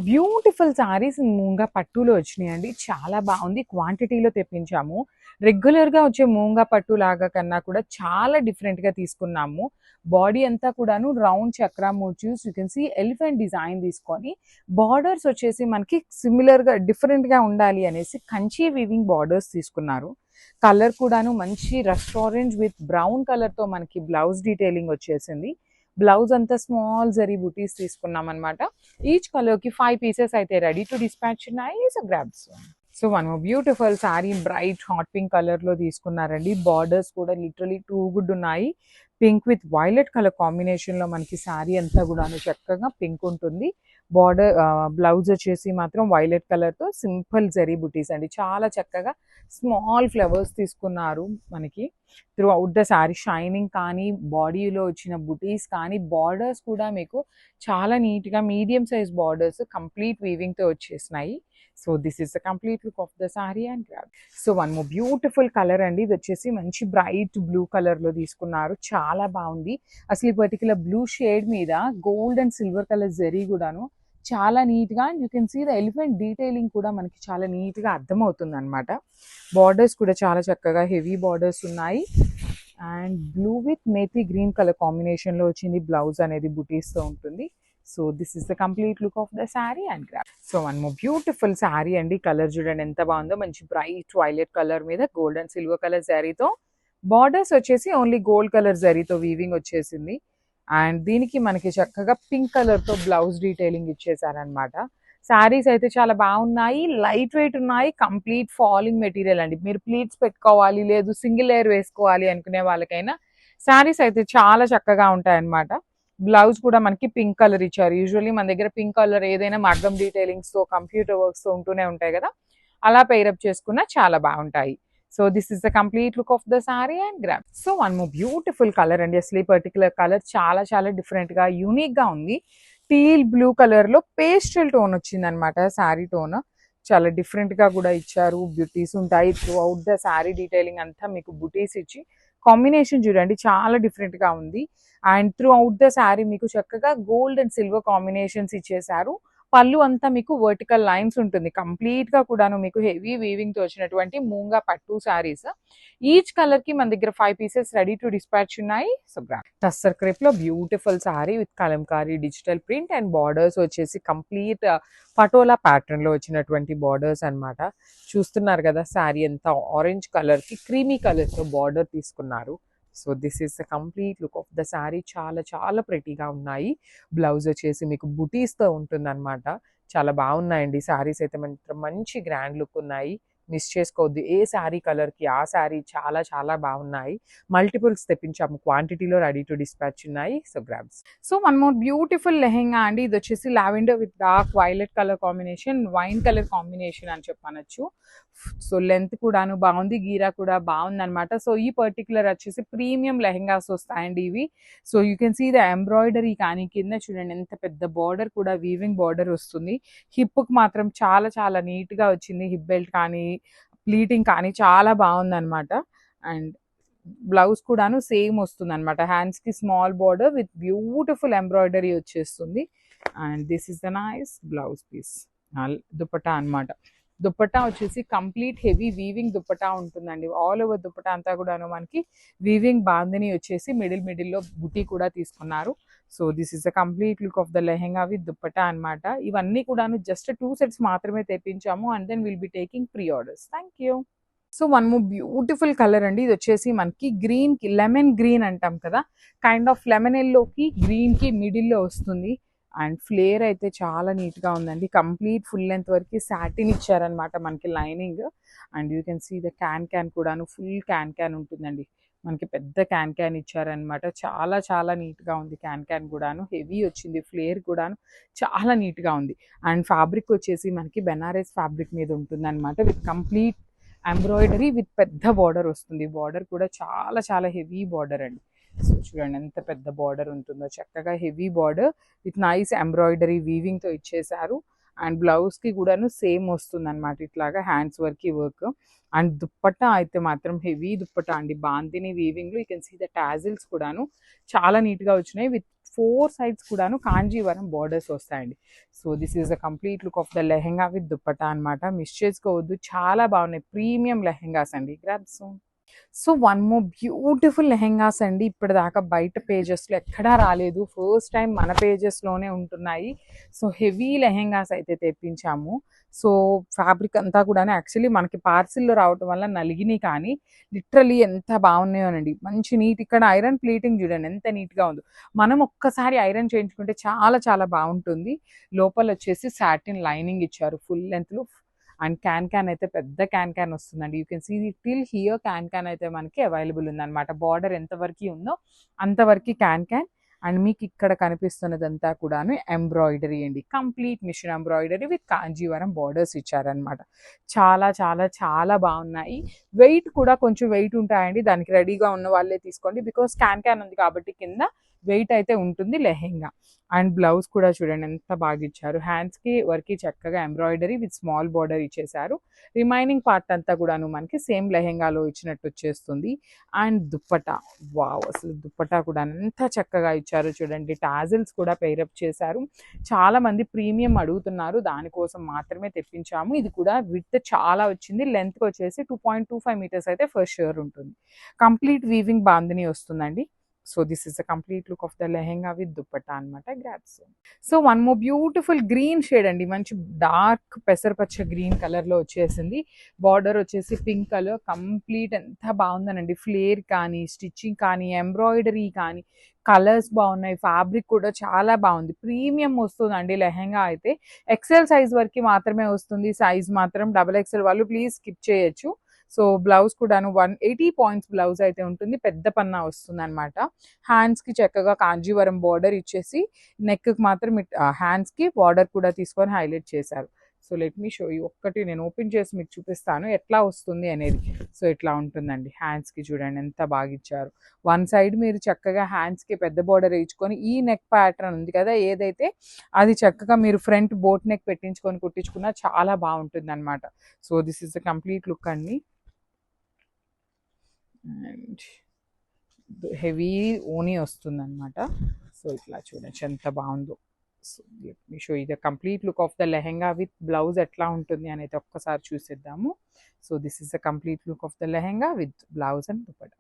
బ్యూటిఫుల్ శారీస్ మూంగా పట్టులో వచ్చినాయండి. చాలా బాగుంది. క్వాంటిటీలో తెప్పించాము. రెగ్యులర్గా వచ్చే మూంగా పట్టు లాగా కన్నా కూడా చాలా డిఫరెంట్గా తీసుకున్నాము. బాడీ అంతా కూడాను round chakra motifs, you can see elephant design తీసుకొని బార్డర్స్ వచ్చేసి మనకి సిమిలర్గా డిఫరెంట్గా ఉండాలి అనేసి కంచి వీవింగ్ బార్డర్స్ తీసుకున్నారు. కలర్ కూడాను మంచి రెస్టారెంట్ విత్ బ్రౌన్ కలర్తో మనకి బ్లౌజ్ డీటెయిలింగ్ వచ్చేసింది. బ్లౌజ్ అంతా స్మాల్ జరీ బుటీస్ తీసుకున్నాం అనమాట. ఈచ్ కలర్కి 5 పీసెస్ అయితే రెడీ టు డిస్పాచ్ ఉన్నాయి. So grabs. So one beautiful sari bright hot pink కలర్లో తీసుకున్నారండి. బార్డర్స్ కూడా లిటరలీ టూ గుడ్ ఉన్నాయి. పింక్ విత్ వైలెట్ కలర్ కాంబినేషన్లో మనకి శారీ అంతా కూడా చక్కగా పింక్ ఉంటుంది. బార్డర్ బ్లౌజ్ వచ్చేసి మాత్రం వైలెట్ కలర్తో సింపుల్ జరీ బుటీస్ అండి. చాలా చక్కగా స్మాల్ ఫ్లవర్స్ తీసుకున్నారు మనకి through out the sari. Shining కానీ బాడీలో వచ్చిన బుటీస్ కానీ బార్డర్స్ కూడా మీకు చాలా నీట్గా మీడియం సైజ్ బార్డర్స్ కంప్లీట్ వీవింగ్తో వచ్చేసినాయి. So this is the complete look of the sari and grab. So one more beautiful colour అండి. ఇది వచ్చేసి మంచి బ్రైట్ బ్లూ కలర్లో తీసుకున్నారు. చాలా బాగుంది. అసలు ఈ పర్టికులర్ బ్లూ షేడ్ మీద gold and silver colour zari కూడాను చాలా నీట్గా, and you can see the elephant detailing కూడా మనకి చాలా నీట్గా అర్థమవుతుంది అనమాట. బార్డర్స్ కూడా చాలా చక్కగా హెవీ బార్డర్స్ ఉన్నాయి. And blue with methi green colour కాంబినేషన్లో వచ్చింది. బ్లౌజ్ అనేది బుటీస్తో ఉంటుంది. So this is the complete look of the sari and grab. So one more beautiful sari అండి. కలర్ చూడండి ఎంత బాగుందో. మంచి బ్రైట్ వైలెట్ కలర్ మీద గోల్డ్ అండ్ సిల్వర్ కలర్ జరీతో, బార్డర్స్ వచ్చేసి ఓన్లీ గోల్డ్ కలర్ జరీతో వీవింగ్ వచ్చేసింది. అండ్ దీనికి మనకి చక్కగా పింక్ కలర్తో బ్లౌజ్ డీటెయిలింగ్ ఇచ్చేసారనమాట. శారీస్ అయితే చాలా బాగున్నాయి, లైట్ వెయిట్ ఉన్నాయి, కంప్లీట్ ఫాలింగ్ మెటీరియల్ అండి. మీరు ప్లీట్స్ పెట్టుకోవాలి, లేదు సింగిల్ లేయర్ వేసుకోవాలి అనుకునే వాళ్ళకైనా శారీస్ అయితే చాలా చక్కగా ఉంటాయి అన్నమాట. బ్లౌజ్ కూడా మనకి పింక్ కలర్ ఇచ్చారు. యూజువల్లీ మన దగ్గర పింక్ కలర్ ఏదైనా మగ్గం డీటెయిలింగ్స్ తో కంప్యూటర్ వర్క్స్ తో ఉంటూనే ఉంటాయి కదా, అలా పేరప్ చేసుకున్నా చాలా బాగుంటాయి. So this is the complete look of the sari and gram. So one more beautiful colour అండి. అసలు ఈ పర్టికులర్ కలర్ చాలా చాలా డిఫరెంట్ గా యూనిక్ గా ఉంది. టీల్ బ్లూ కలర్ లో పేస్టల్ టోన్ వచ్చింది అనమాట శారీ టోన్. చాలా డిఫరెంట్ గా కూడా ఇచ్చారు. బ్యూటీస్ ఉంటాయి through out the sari. Detailing అంతా మీకు బుటీస్ ఇచ్చి కాంబినేషన్ చూడండి చాలా డిఫరెంట్ గా ఉంది. And through out the sari మీకు చక్కగా గోల్డ్ అండ్ సిల్వర్ కాంబినేషన్స్ ఇచ్చేసారు. పళ్ళు అంతా మీకు వర్టికల్ లైన్స్ ఉంటుంది. కంప్లీట్ గా కూడాను మీకు హెవీ వీవింగ్ తో వచ్చినటువంటి మూంగా పట్టు శారీస్. ఈచ్ కలర్ కి మన దగ్గర 5 పీసెస్ రెడీ టు డిస్పాచ్ ఉన్నాయి. సో టస్సర్ క్రేప్ లో beautiful sari with Kalamkari digital print and borders వచ్చేసి కంప్లీట్ పటోలా ప్యాటర్న్ లో వచ్చినటువంటి బార్డర్స్ అన్నమాట. చూస్తున్నారు కదా శారీ అంతా ఆరెంజ్ కలర్ కి క్రీమీ కలర్ తో బార్డర్ తీసుకున్నారు. So this is the complete look of the sari. చాలా చాలా ప్రెటీగా ఉన్నాయి. బ్లౌజ్ వచ్చేసి మీకు బుటీస్ తో ఉంటుంది అనమాట. చాలా బాగున్నాయండి శారీస్ అయితే, మంచి గ్రాండ్ లుక్ ఉన్నాయి. మిస్ చేసుకోవద్దు. ఏ శారీ కలర్ కి ఆ శారీ చాలా చాలా బాగున్నాయి. మల్టిపుల్స్ తెప్పించాము, క్వాంటిటీలో రెడీ టు డిస్పాచ్ ఉన్నాయి. So grabs. So one more beautiful lehenga అండి. ఇది వచ్చేసి lavender with dark violet colour combination, wine colour combination అని చెప్పనొచ్చు. సో లెంత్ కూడాను బాగుంది, గీరా కూడా బాగుంది అనమాట. సో ఈ పర్టికులర్ వచ్చేసి ప్రీమియం లెహెంగాస్ వస్తాయండి ఇవి. So you can see the embroidery కానీ కింద చూడండి ఎంత పెద్ద బార్డర్ కూడా వీవింగ్ బార్డర్ వస్తుంది. హిప్ కి మాత్రం చాలా చాలా నీట్ గా వచ్చింది. హిప్ బెల్ట్ కానీ ప్లీటింగ్ కానీ చాలా బాగుంది అనమాట. అండ్ బ్లౌజ్ కూడాను సేమ్ వస్తుంది అనమాట. హ్యాండ్స్ కి small border with beautiful embroidery వచ్చేస్తుంది. And this is the nice blouse piece. Dupatta అన్నమాట. దుపట్టా వచ్చేసి కంప్లీట్ హెవీ వీవింగ్ దుపట్టా ఉంటుందండి. ఆల్ ఓవర్ దుపట్టా అంతా కూడాను మనకి వీవింగ్ బాందిని వచ్చేసి మిడిల్ లో బుటీ కూడా తీసుకున్నారు. So this is the complete look of the lehenga with dupatta అన్నమాట. ఇవన్నీ కూడాను జస్ట్ 2 సెట్స్ మాత్రమే తెప్పించాము. And then will be taking pre orders. Thank you. So one more beautiful colour అండి. ఇది వచ్చేసి మనకి గ్రీన్ కి లెమన్ గ్రీన్ అంటాం కదా, కైండ్ ఆఫ్ లెమన్ ఎల్లోకి గ్రీన్ కి మిడిల్లో వస్తుంది. అండ్ ఫ్లేర్ అయితే చాలా నీట్ గా ఉందండి. కంప్లీట్ ఫుల్ లెంత్ వరకు సాటిన్ ఇచ్చారనమాట మనకి lining. And you can see the can కూడాను ఫుల్ క్యాన్ ఉంటుందండి. మనకి పెద్ద క్యాన్ ఇచ్చారనమాట. చాలా చాలా నీట్ గా ఉంది. క్యాన్ కూడాను హెవీ వచ్చింది. ఫ్లేర్ కూడాను చాలా నీట్ గా ఉంది. అండ్ ఫ్యాబ్రిక్ వచ్చేసి మనకి బెనారస్ ఫ్యాబ్రిక్ మీద ఉంటుంది అనమాట. విత్ కంప్లీట్ ఎంబ్రాయిడరీ విత్ పెద్ద బార్డర్ వస్తుంది. బార్డర్ కూడా చాలా చాలా హెవీ బార్డర్ అండి. సో చూడండి ఎంత పెద్ద బార్డర్ ఉంటుందో. చక్కగా heavy border with nice embroidery weaving తో ఇచ్చేసారు. అండ్ బ్లౌజ్ కి కూడాను సేమ్ వస్తుంది అనమాట. ఇట్లాగా hands work work. And dupatta అయితే మాత్రం హెవీ దుప్పట్టా అండి. బాందిని వీవింగ్ లో you can see the tassels కూడాను చాలా నీట్ గా వచ్చినాయి. విత్ 4 సైడ్స్ కూడాను కాంజీవరం బార్డర్స్ వస్తాయండి. So this is the complete look of the lehenga with dupatta అనమాట. మిస్ చేసుకోవద్దు, చాలా బాగున్నాయి. ప్రీమియం లెహెంగాస్ అండి. Grab so. So one more beautiful lehengas అండి. ఇప్పటిదాకా బయట పేజెస్లో ఎక్కడా రాలేదు, ఫస్ట్ టైం మన పేజెస్లోనే ఉంటున్నాయి. సో హెవీ లెహెంగాస్ అయితే తెప్పించాము. సో ఫ్యాబ్రిక్ అంతా కూడా యాక్చువల్లీ మనకి పార్సిల్లో రావటం వల్ల నలిగినాయి, కానీ లిటరలీ ఎంత బాగున్నాయోనండి. మంచి నీట్. ఇక్కడ ఐరన్ ప్లీటింగ్ చూడండి ఎంత నీట్గా ఉందో. మనం ఒక్కసారి ఐరన్ చేయించుకుంటే చాలా చాలా బాగుంటుంది. లోపల వచ్చేసి సాటిన్ లైనింగ్ ఇచ్చారు ఫుల్ లెంత్లో. అండ్ క్యాన్ అయితే పెద్ద క్యాన్ వస్తుందండి. You can see till here can అయితే మనకి అవైలబుల్ ఉందన్నమాట. బార్డర్ ఎంతవరకు ఉందో అంతవరకు క్యాన్. అండ్ మీకు ఇక్కడ కనిపిస్తున్నదంతా కూడాను ఎంబ్రాయిడరీ అండి. Complete machine embroidery with Kanjeevaram borders ఇచ్చారనమాట. చాలా చాలా చాలా బాగున్నాయి. వెయిట్ కూడా కొంచెం వెయిట్ ఉంటాయండి. దానికి రెడీగా ఉన్న వాళ్ళే తీసుకోండి. బికాస్ క్యాన్ ఉంది కాబట్టి కింద వెయిట్ అయితే ఉంటుంది లెహెంగా. అండ్ బ్లౌజ్ కూడా చూడండి ఎంత బాగా ఇచ్చారు. హ్యాండ్స్కి వర్క్ చక్కగా ఎంబ్రాయిడరీ విత్ స్మాల్ బార్డర్ ఇచ్చేసారు. రిమైనింగ్ పార్ట్ అంతా కూడాను మనకి సేమ్ లెహెంగాలో ఇచ్చినట్టు వచ్చేస్తుంది. అండ్ దుప్పటా, వావ్, అసలు దుప్పటా కూడా ఎంత చక్కగా ఇచ్చారు చూడండి. టాజిల్స్ కూడా పేరప్ చేశారు. చాలా మంది ప్రీమియం అడుగుతున్నారు, దానికోసం మాత్రమే తెప్పించాము. ఇది కూడా విడ్త్ చాలా వచ్చింది. లెంత్ వచ్చేసి 2.25 మీటర్స్ అయితే ఫస్ట్ షూర్ ఉంటుంది. కంప్లీట్ వీవింగ్ బాందిని వస్తుందండి. So this is the complete look of the lehenga with dupatta అనమాట. Grabs. So one more beautiful green shade అండి, మంచి డార్క్ పెసరపచ్చ గ్రీన్ కలర్ లో వచ్చేసింది. బార్డర్ వచ్చేసి పింక్ కలర్. కంప్లీట్ ఎంత బాగుందనండి, ఫ్లేర్ కానీ స్టిచ్చింగ్ కానీ ఎంబ్రాయిడరీ కానీ కలర్స్ బాగున్నాయి. ఫ్యాబ్రిక్ కూడా చాలా బాగుంది, ప్రీమియం వస్తుందండి లెహెంగా అయితే. ఎక్సెల్ సైజ్ వరకు మాత్రమే వస్తుంది, సైజ్ మాత్రం XXL వాళ్ళు ప్లీజ్ స్కిప్ చేయొచ్చు. సో బ్లౌజ్ కూడాను 180 పాయింట్స్ బ్లౌజ్ అయితే ఉంటుంది, పెద్ద పన్నా వస్తుంది అనమాట. హ్యాండ్స్ కి చక్కగా కాంజీవరం బార్డర్ ఇచ్చేసి నెక్ కి మాత్రం హ్యాండ్స్ కి బార్డర్ కూడా తీసుకొని హైలైట్ చేశారు. So let me show you, ఒక్కటి నేను ఓపెన్ చేసి మీకు చూపిస్తాను ఎట్లా వస్తుంది అనేది. సో ఇట్లా ఉంటుందండి, హ్యాండ్స్ కి చూడండి ఎంత బాగా ఇచ్చారు. వన్ సైడ్ మీరు చక్కగా హ్యాండ్స్ కి పెద్ద బార్డర్ వేయించుకొని ఈ నెక్ ప్యాటర్న్ ఉంది కదా ఏదైతే, అది చక్కగా మీరు ఫ్రంట్ బోట్ నెక్ పెట్టించుకొని కుట్టించుకున్నా చాలా బాగుంటుంది అనమాట. So this is the complete look అండి. అండ్ హెవీ ఓనీ వస్తుంది అనమాట. సో ఇట్లా చూడండి ఎంత బాగుందో. సో లెట్ మీ షో ఇది complete look of the lehenga with blouse ఎట్లా ఉంటుంది అనేది ఒక్కసారి చూసేద్దాము. So this is the complete look of the lehenga with blouse and dupatta.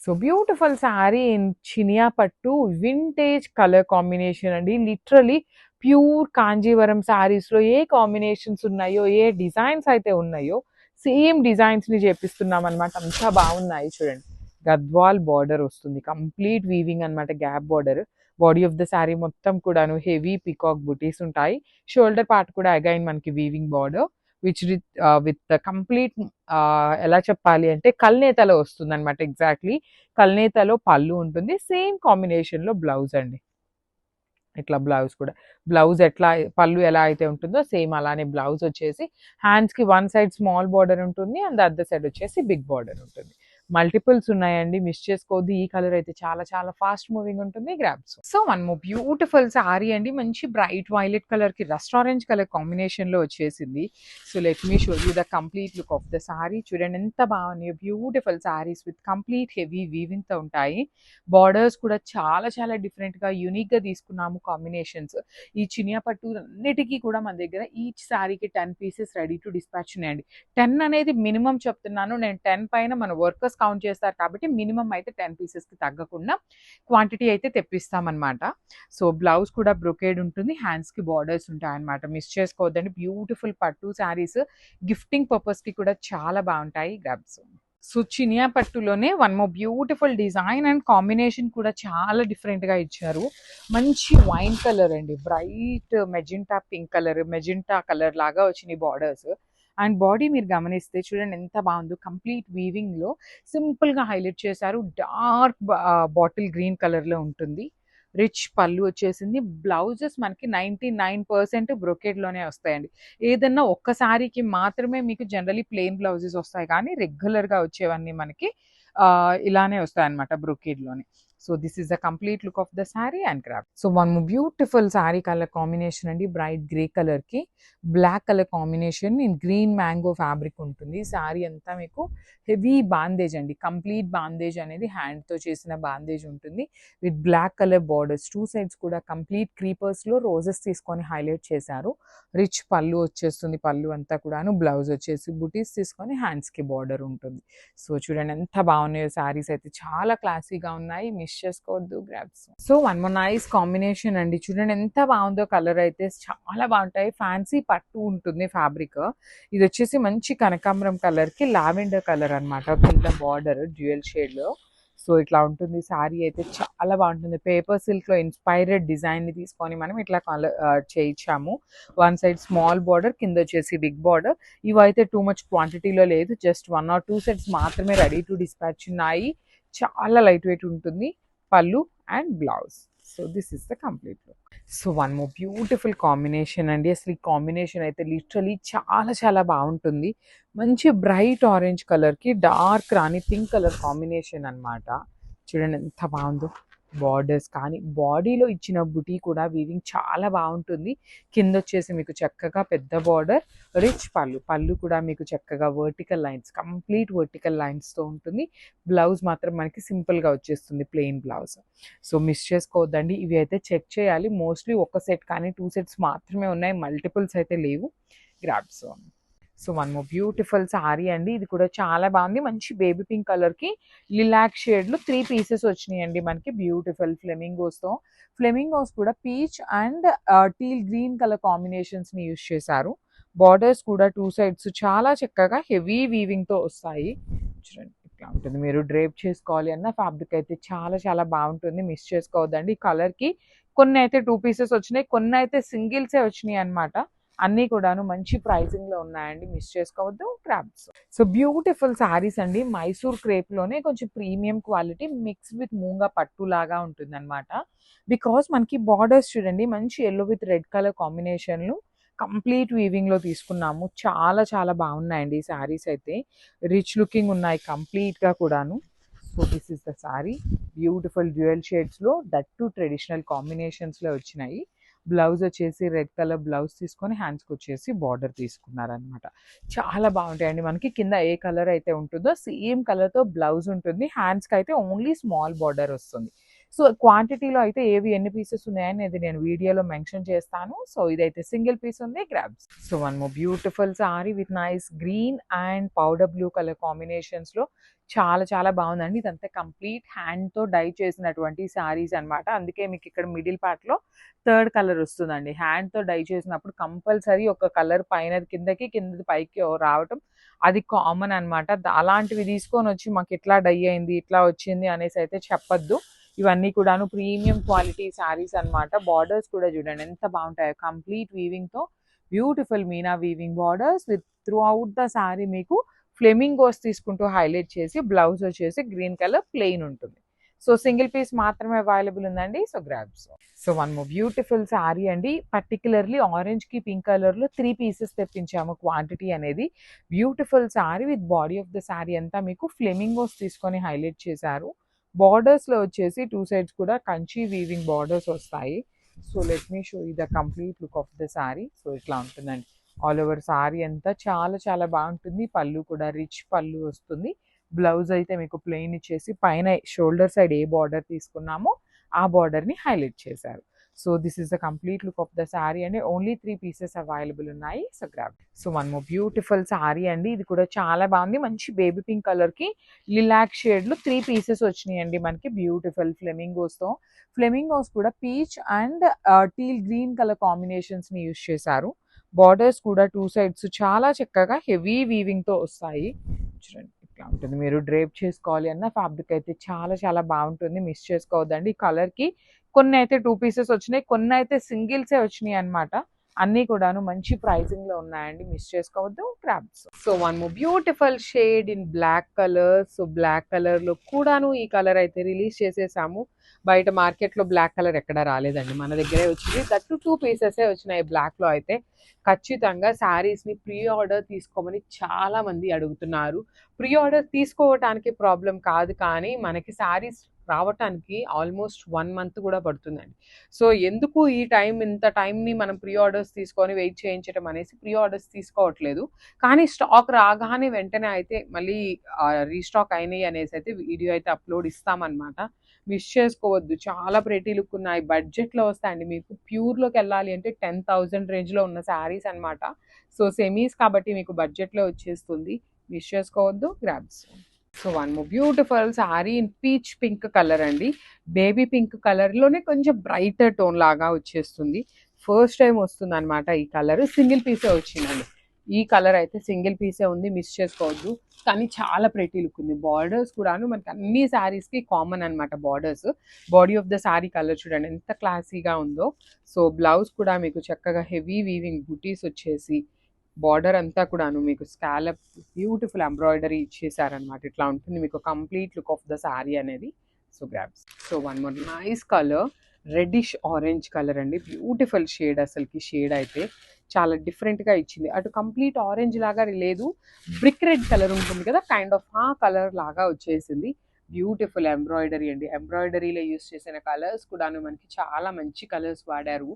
So beautiful sari in Chiniya పట్టు వింటేజ్ కలర్ కాంబినేషన్ అండి. లిటరలీ ప్యూర్ కాంజీవరం శారీస్లో ఏ కాంబినేషన్స్ ఉన్నాయో, ఏ డిజైన్స్ అయితే ఉన్నాయో సేమ్ డిజైన్స్ని చేపిస్తున్నాం అనమాట. అంతా బాగున్నాయి చూడండి. గద్వాల్ బార్డర్ వస్తుంది, కంప్లీట్ వీవింగ్ అనమాట, gap border. Body of the sari మొత్తం కూడాను హెవీ పికాక్ బుటీస్ ఉంటాయి. షోల్డర్ పార్ట్ కూడా అగైన్ మనకి weaving border which with complete ఎలా చెప్పాలి అంటే కల్నేతలో వస్తుంది అనమాట. ఎగ్జాక్ట్లీ కల్నేతలో పళ్ళు ఉంటుంది, సేమ్ కాంబినేషన్లో బ్లౌజ్ అండి. ఇట్లా బ్లౌజ్ కూడా, బ్లౌజ్ ఎట్లా పళ్ళు ఎలా అయితే ఉంటుందో సేమ్ అలానే బ్లౌజ్ వచ్చేసి హ్యాండ్స్కి వన్ సైడ్ స్మాల్ బార్డర్ ఉంటుంది అండ్ అదర్ సైడ్ వచ్చేసి బిగ్ బార్డర్ ఉంటుంది. మల్టిపుల్స్ ఉన్నాయండి, మిస్ చేసుకోవద్దు. ఈ కలర్ అయితే చాలా చాలా ఫాస్ట్ మూవింగ్ ఉంటుంది. Grabs. So one more beautiful sorry అండి, మంచి బ్రైట్ వైలెట్ కలర్ కి రస్ట్ ఆరెంజ్ కలర్ కాంబినేషన్ లో వచ్చేసింది. So let me show you the complete look of the sorry. చూడండి ఎంత బాగున్నాయో, beautiful saris with complete heavy weaving తో ఉంటాయి. బార్డర్స్ కూడా చాలా చాలా డిఫరెంట్ గా యూనిక్ గా తీసుకున్నాము కాంబినేషన్స్. ఈ చినియా పట్టు అన్నిటికీ కూడా మన దగ్గర ఈచ్ సారీకి 10 పీసెస్ రెడీ టు డిస్పాచ్ ఉన్నాయండి. 10 అనేది మినిమం చెప్తున్నాను నేను, 10 పైన మన వర్కర్స్ కౌంట్ చేస్తారు కాబట్టి మినిమం అయితే 10 పీసెస్ కి తగ్గకుండా క్వాంటిటీ అయితే తెప్పిస్తామన్నమాట. సో బ్లౌజ్ కూడా బ్రొకేడ్ ఉంటుంది, హ్యాండ్స్ కి బార్డర్స్ ఉంటాయి అనమాట. మిస్ చేసుకోవద్దండి, బ్యూటిఫుల్ పట్టు శారీస్ గిఫ్టింగ్ పర్పస్ కి కూడా చాలా బాగుంటాయి. గ్రాబ్స్. సో చినియా పట్టులోనే one more beautiful design and combination కూడా చాలా డిఫరెంట్ గా ఇచ్చారు. మంచి వైన్ కలర్ అండి, bright magenta pink colour, magenta colour లాగా వచ్చినాయి బార్డర్స్. అండ్ బాడీ మీరు గమనిస్తే చూడండి ఎంత బాగుందో, కంప్లీట్ వీవింగ్ లో సింపుల్ గా హైలైట్ చేశారు. డార్క్ బాటిల్ గ్రీన్ కలర్ లో ఉంటుంది. రిచ్ పళ్ళు వచ్చేసింది. బ్లౌజెస్ మనకి 99% బ్రొకేడ్ లోనే వస్తాయండి. ఏదన్నా ఒక్క సారీకి మాత్రమే మీకు జనరలీ ప్లెయిన్ బ్లౌజెస్ వస్తాయి, కానీ రెగ్యులర్ గా వచ్చేవన్నీ మనకి ఇలానే వస్తాయి అనమాట బ్రొకేడ్ లోనే. So this is the complete look of the sari and craft. So one beautiful sari colour combination అండి, బ్రైట్ గ్రే కలర్ కి black colour combination in green mango fabric ఉంటుంది. శారీ అంతా మీకు హెవీ బాందేజ్ అండి, కంప్లీట్ బాందేజ్ అనేది హ్యాండ్ తో చేసిన బాందేజ్ ఉంటుంది with black colour borders. Two sides కూడా కంప్లీట్ క్రీపర్స్ లో రోజెస్ తీసుకొని హైలైట్ చేశారు. రిచ్ పళ్ళు వచ్చేస్తుంది, పళ్ళు అంతా కూడాను. బ్లౌజ్ వచ్చేసి బుటీస్ తీసుకొని హ్యాండ్స్ కి బార్డర్ ఉంటుంది. సో చూడండి ఎంత బాగున్నాయో శారీస్ అయితే, చాలా క్లాసీగా ఉన్నాయి, మిస్ చేసుకోవద్దు. Grabs. So one more nice combination అండి, చూడండి ఎంత బాగుందో. కలర్ అయితే చాలా బాగుంటాయి. ఫ్యాన్సీ పట్టు ఉంటుంది ఫ్యాబ్రిక్. ఇది వచ్చేసి మంచి కనకాంబరం కలర్ కి లావెండర్ కలర్ అనమాట, కింద బార్డర్ డ్యూయల్ షేడ్ లో. సో ఇట్లా ఉంటుంది శారీ అయితే, చాలా బాగుంటుంది. పేపర్ సిల్క్ లో ఇన్స్పైర్డ్ డిజైన్ ని తీసుకొని మనం ఇట్లా కలర్ చేయించాము. వన్ సైడ్ స్మాల్ బార్డర్, కింద వచ్చేసి బిగ్ బార్డర్. ఇవైతే టూ మచ్ క్వాంటిటీలో లేదు, జస్ట్ 1 or 2 సెట్స్ మాత్రమే రెడీ టు డిస్పాచ్ ఉన్నాయి. చాలా లైట్ వెయిట్ ఉంటుంది పళ్ళు and blouse. So this is the complete look. So one more beautiful combination అండి, అసలు ఈ కాంబినేషన్ అయితే లిటరలీ చాలా చాలా బాగుంటుంది. మంచి బ్రైట్ ఆరెంజ్ కలర్ కి డార్క్ రాణి పింక్ కలర్ కాంబినేషన్ అన్నమాట. చూడండి ఎంత బాగుందో. బార్డర్స్ కానీ బాడీలో ఇచ్చిన బుటీ కూడా వీవింగ్ చాలా బాగుంటుంది. కింద వచ్చేసి మీకు చక్కగా పెద్ద బార్డర్, రిచ్ పళ్ళు, పళ్ళు కూడా మీకు చక్కగా వర్టికల్ లైన్స్, కంప్లీట్ వర్టికల్ లైన్స్తో ఉంటుంది. బ్లౌజ్ మాత్రం మనకి సింపుల్గా వచ్చేస్తుంది, ప్లెయిన్ బ్లౌజ్. సో మిస్ చేసుకోవద్దండి, ఇవి అయితే చెక్ చేయాలి. మోస్ట్లీ ఒక సెట్ కానీ 2 సెట్స్ మాత్రమే ఉన్నాయి, మల్టిపుల్స్ అయితే లేవు. Grabs. So one more beautiful sorry అండి. ఇది కూడా చాలా బాగుంది. మంచి బేబీ పింక్ కలర్ కి లిలాక్ షేడ్ లో 3 పీసెస్ వచ్చినాయండి మనకి. బ్యూటిఫుల్ ఫ్లెమింగోస్ తో. ఫ్లెమింగోస్ కూడా peach and teal green colour combinations ని యూస్ చేశారు. బార్డర్స్ కూడా 2 సైడ్స్ చాలా చక్కగా హెవీ వీవింగ్ తో వస్తాయి. చూడండి ఇట్లా ఉంటుంది. మీరు డ్రేప్ చేసుకోవాలి అన్న ఫ్యాబ్రిక్ అయితే చాలా చాలా బాగుంటుంది. మిస్ చేసుకోవద్దండి. ఈ కలర్ కి కొన్ని అయితే 2 పీసెస్ వచ్చినాయి, కొన్ని అయితే సింగిల్సే వచ్చినాయి అన్నమాట. అన్నీ కూడాను మంచి ప్రైసింగ్ లో ఉన్నాయండి. మిస్ చేసుకోవద్దు. క్రాబ్స్. సో బ్యూటిఫుల్ సారీస్ అండి. మైసూర్ క్రేప్ లోనే కొంచెం premium quality mix with moonga పట్టు లాగా ఉంటుంది అనమాట. బికాస్ మనకి బార్డర్స్ చూడండి మంచి ఎల్లో విత్ రెడ్ కలర్ కాంబినేషన్లు కంప్లీట్ వీవింగ్ లో తీసుకున్నాము. చాలా చాలా బాగున్నాయండి ఈ సారీస్ అయితే. రిచ్ లుకింగ్ ఉన్నాయి కంప్లీట్ గా కూడాను. So this is the sorry. Beautiful dual shades లో దట్ టు ట్రెడిషనల్ కాంబినేషన్స్ లో వచ్చినాయి. బ్లౌజ్ వచ్చేసి రెడ్ కలర్ బ్లౌజ్ తీసుకొని హ్యాండ్స్కి వచ్చేసి బార్డర్ తీసుకున్నారనమాట. చాలా బాగుంటాయండి. మనకి కింద ఏ కలర్ అయితే ఉంటుందో సేమ్ కలర్తో బ్లౌజ్ ఉంటుంది. హ్యాండ్స్కి అయితే ఓన్లీ స్మాల్ బార్డర్ వస్తుంది. సో క్వాంటిటీలో అయితే ఏవి ఎన్ని పీసెస్ ఉన్నాయనేది నేను వీడియోలో మెన్షన్ చేస్తాను. సో ఇదైతే సింగిల్ పీస్ ఉంది. Grabs. So one more beautiful sorry with nice green and powder blue colour combinations లో చాలా చాలా బాగుందండి. ఇదంతా కంప్లీట్ హ్యాండ్ తో డై చేసినటువంటి సారీస్ అన్నమాట. అందుకే మీకు ఇక్కడ మిడిల్ పార్ట్ లో థర్డ్ కలర్ వస్తుందండి. హ్యాండ్ తో డై చేసినప్పుడు కంపల్సరీ ఒక కలర్ పైన కిందకి కిందది పైకి రావటం అది కామన్ అన్నమాట. అలాంటివి తీసుకొని వచ్చి మాకు ఇట్లా డై అయింది ఇట్లా వచ్చింది అనేసి అయితే చెప్పొద్దు. ఇవన్నీ కూడాను ప్రీమియం క్వాలిటీ సారీస్ అన్నమాట. బార్డర్స్ కూడా చూడండి ఎంత బాగుంటాయో. కంప్లీట్ వీవింగ్ తో beautiful Meena weaving borders with through out the sorry మీకు ఫ్లెమింగోస్ తీసుకుంటూ హైలైట్ చేసి బ్లౌజ్ వచ్చేసి గ్రీన్ కలర్ ప్లెయిన్ ఉంటుంది. సో సింగిల్ పీస్ మాత్రమే అవైలబుల్ ఉందండి. So grabs. So one more beautiful sorry అండి. పర్టికులర్లీ ఆరెంజ్ కి పింక్ కలర్ లో 3 పీసెస్ తెప్పించాము. క్వాంటిటీ అనేది beautiful sorry with body of the sorry అంతా మీకు ఫ్లెమింగోస్ తీసుకొని హైలైట్ చేశారు. బార్డర్స్ లో వచ్చేసి 2 సైడ్స్ కూడా కంచి వీవింగ్ బార్డర్స్ వస్తాయి. So let me show you the complete look of the sorry. So ఇట్లా ఉంటుందండి. ఆల్ ఓవర్ సారీ అంతా చాలా చాలా బాగుంటుంది. పళ్ళు కూడా రిచ్ పళ్ళు వస్తుంది. బ్లౌజ్ అయితే మీకు ప్లెయిన్ ఇచ్చేసి పైన షోల్డర్ సైడ్ ఏ బార్డర్ తీసుకున్నామో ఆ బార్డర్ ని హైలైట్ చేశారు. So this is the complete look of the sorry అండి. ఓన్లీ 3 పీసెస్ అవైలబుల్ ఉన్నాయి. So grab. So one more beautiful sorry అండి. ఇది కూడా చాలా బాగుంది. మంచి బేబీ పింక్ కలర్ కి లిలాక్ షేడ్ లో 3 పీసెస్ వచ్చినాయండి మనకి. బ్యూటిఫుల్ ఫ్లెమింగోస్ తో. ఫ్లెమింగోస్ కూడా peach and teal green colour combinations ని యూస్ చేశారు. బార్డర్స్ కూడా 2 సైడ్స్ చాలా చక్కగా హెవీ వీవింగ్ తో వస్తాయి. చూడండి ఇట్లా ఉంటుంది. మీరు డ్రేప్ చేసుకోవాలి అన్న ఫ్యాబ్రిక్ అయితే చాలా చాలా బాగుంటుంది. మిస్ చేసుకోవద్దండి. ఈ కలర్ కి కొన్ని అయితే 2 పీసెస్ వచ్చినాయి, కొన్ని అయితే సింగిల్సే వచ్చినాయి అన్నమాట. అన్నీ కూడాను మంచి ప్రైసింగ్ లో ఉన్నాయండి. మిస్ చేసుకోవద్దు. Grabs. So one more beautiful shade in black colour. So black colour లో కూడాను ఈ కలర్ అయితే రిలీజ్ చేసేసాము. బయట మార్కెట్ లో బ్లాక్ కలర్ ఎక్కడ రాలేదండి, మన దగ్గరే వచ్చింది. దట్టు 2 పీసెసే వచ్చినాయి బ్లాక్ లో అయితే. ఖచ్చితంగా శారీస్ ని ప్రీ ఆర్డర్ తీసుకోమని చాలా మంది అడుగుతున్నారు. ప్రీ ఆర్డర్ తీసుకోవటానికి ప్రాబ్లం కాదు, కానీ మనకి శారీస్ రావటానికి ఆల్మోస్ట్ 1 మంత్ కూడా పడుతుందండి. సో ఎందుకు ఈ ఇంత టైంని మనం ప్రీ ఆర్డర్స్ తీసుకొని వెయిట్ చేయించడం అనేసి ప్రీ ఆర్డర్స్ తీసుకోవట్లేదు. కానీ స్టాక్ రాగానే వెంటనే అయితే మళ్ళీ రీస్టాక్ అయినాయి అనేసి అయితే వీడియో అయితే అప్లోడ్ ఇస్తామన్నమాట. మిస్ చేసుకోవద్దు. చాలా ప్రెటీ లుక్ ఉన్నాయి. బడ్జెట్లో వస్తాయండి. మీకు ప్యూర్లోకి వెళ్ళాలి అంటే 10,000 రేంజ్లో ఉన్న శారీస్ అన్నమాట. సో సెమీస్ కాబట్టి మీకు బడ్జెట్లో వచ్చేస్తుంది. మిస్ చేసుకోవద్దు. Grabs. So one more beautiful sorry in peach pink colour అండి. బేబీ పింక్ కలర్లోనే కొంచెం బ్రైటర్ టోన్ లాగా వచ్చేస్తుంది. ఫస్ట్ టైం వస్తుంది అనమాట ఈ కలర్. సింగిల్ పీసే వచ్చిందండి. ఈ కలర్ అయితే సింగిల్ పీసే ఉంది. మిస్ చేసుకోవద్దు. కానీ చాలా ప్రెటీ లుక్ ఉంది. బార్డర్స్ కూడాను మనకి అన్ని శారీస్కి కామన్ అనమాట. Borders body of the sari colour చూడండి ఎంత క్లాసీగా ఉందో. సో బ్లౌజ్ కూడా మీకు చక్కగా హెవీ వీవింగ్ బుటీస్ వచ్చేసి బార్డర్ అంతా కూడాను మీకు స్కాలప్ బ్యూటిఫుల్ ఎంబ్రాయిడరీ ఇచ్చేసారనమాట. ఇట్లా ఉంటుంది మీకు complete look of the sari అనేది. So grabs. So one more nice colour reddish orange colour అండి. Beautiful shade. అసలుకి షేడ్ అయితే చాలా డిఫరెంట్గా ఇచ్చింది. అటు కంప్లీట్ ఆరెంజ్ లాగా లేదు, బ్రిక్ రెడ్ కలర్ ఉంటుంది కదా, కైండ్ ఆఫ్ ఆ కలర్ లాగా వచ్చేసింది. బ్యూటిఫుల్ ఎంబ్రాయిడరీ అండి. ఎంబ్రాయిడరీలో యూస్ చేసిన కలర్స్ కూడాను మనకి చాలా మంచి కలర్స్ వాడారు.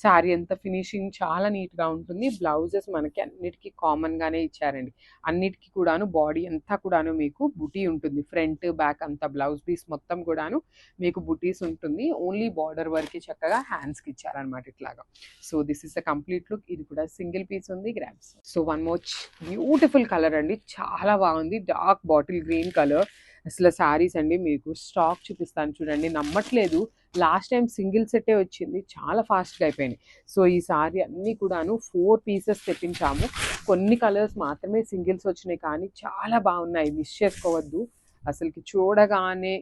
శారీ అంతా ఫినిషింగ్ చాలా నీట్గా ఉంటుంది. బ్లౌజెస్ మనకి అన్నిటికీ కామన్గానే ఇచ్చారండి. అన్నిటికీ కూడాను బాడీ అంతా కూడాను మీకు బుటీ ఉంటుంది. ఫ్రంట్ బ్యాక్ అంతా బ్లౌజ్ పీస్ మొత్తం కూడాను మీకు బుటీస్ ఉంటుంది. ఓన్లీ బార్డర్ వరకు చక్కగా హ్యాండ్స్కి ఇచ్చారనమాట ఇట్లాగా. So this is the complete look. ఇది కూడా సింగిల్ పీస్ ఉంది grabs. So one more beautiful colour అండి, చాలా బాగుంది. Dark bottle green colour. అసలు శారీస్ అండి మీకు స్టాక్ చూపిస్తాను చూడండి, నమ్మట్లేదు. లాస్ట్ టైం సింగిల్ సెట్టే వచ్చింది, చాలా ఫాస్ట్గా అయిపోయింది. సో ఈ సారీ అన్నీ కూడాను 4 పీసెస్ తెప్పించాము. కొన్ని కలర్స్ మాత్రమే సింగిల్స్ వచ్చినాయి, కానీ చాలా బాగున్నాయి, మిస్ చేసుకోవద్దు. అసలుకి చూడగానే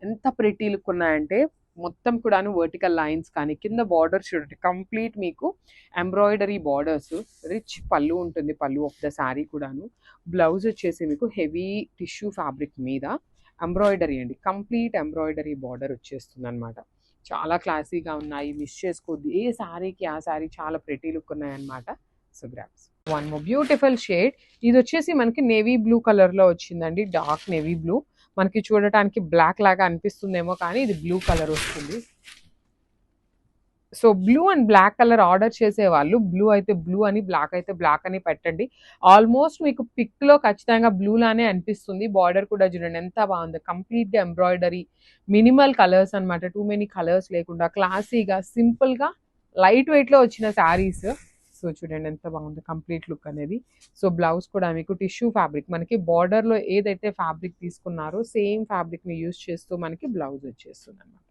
ఎంత ప్రిటీ లుక్ ఉన్నాయంటే మొత్తం కూడాను వర్టికల్ లైన్స్ కానీ కింద బార్డర్స్ చూడండి, కంప్లీట్ మీకు ఎంబ్రాయిడరీ బార్డర్స్. రిచ్ పళ్ళు ఉంటుంది, పళ్ళు ఆఫ్ ద శారీ కూడాను. బ్లౌజ్ వచ్చేసి మీకు హెవీ టిష్యూ ఫ్యాబ్రిక్ మీద ఎంబ్రాయిడరీ అండి, కంప్లీట్ ఎంబ్రాయిడరీ బార్డర్ వచ్చేస్తుంది అనమాట. చాలా క్లాసీగా ఉన్నాయి, మిస్ చేసుకోవద్దు. ఏ శారీకి ఆ శారీ చాలా ప్రిటీ లుక్ ఉన్నాయన్నమాట. So grabs. One more beautiful shade. ఇది వచ్చేసి మనకి నేవీ బ్లూ కలర్లో వచ్చిందండి, డార్క్ నేవీ బ్లూ. మనకి చూడటానికి బ్లాక్ లాగా అనిపిస్తుందేమో, కానీ ఇది బ్లూ కలర్ వస్తుంది. So blue and black colour order చేసే వాళ్ళు బ్లూ అయితే బ్లూ అని, బ్లాక్ అయితే బ్లాక్ అని పెట్టండి. ఆల్మోస్ట్ మీకు పిక్లో ఖచ్చితంగా బ్లూ లానే అనిపిస్తుంది. బార్డర్ కూడా చూడండి ఎంత బాగుంది, కంప్లీట్గా ఎంబ్రాయిడరీ, మినిమల్ కలర్స్ అనమాట. టూ మెనీ కలర్స్ లేకుండా క్లాసీగా సింపుల్గా లైట్ వెయిట్లో వచ్చిన శారీస్. సో చూడండి ఎంత బాగుంది కంప్లీట్ లుక్ అనేది. సో బ్లౌజ్ కూడా మీకు టిష్యూ ఫ్యాబ్రిక్, మనకి బార్డర్లో ఏదైతే ఫ్యాబ్రిక్ తీసుకున్నారో సేమ్ ఫ్యాబ్రిక్ని యూజ్ చేస్తూ మనకి బ్లౌజ్ వచ్చేస్తుంది అనమాట.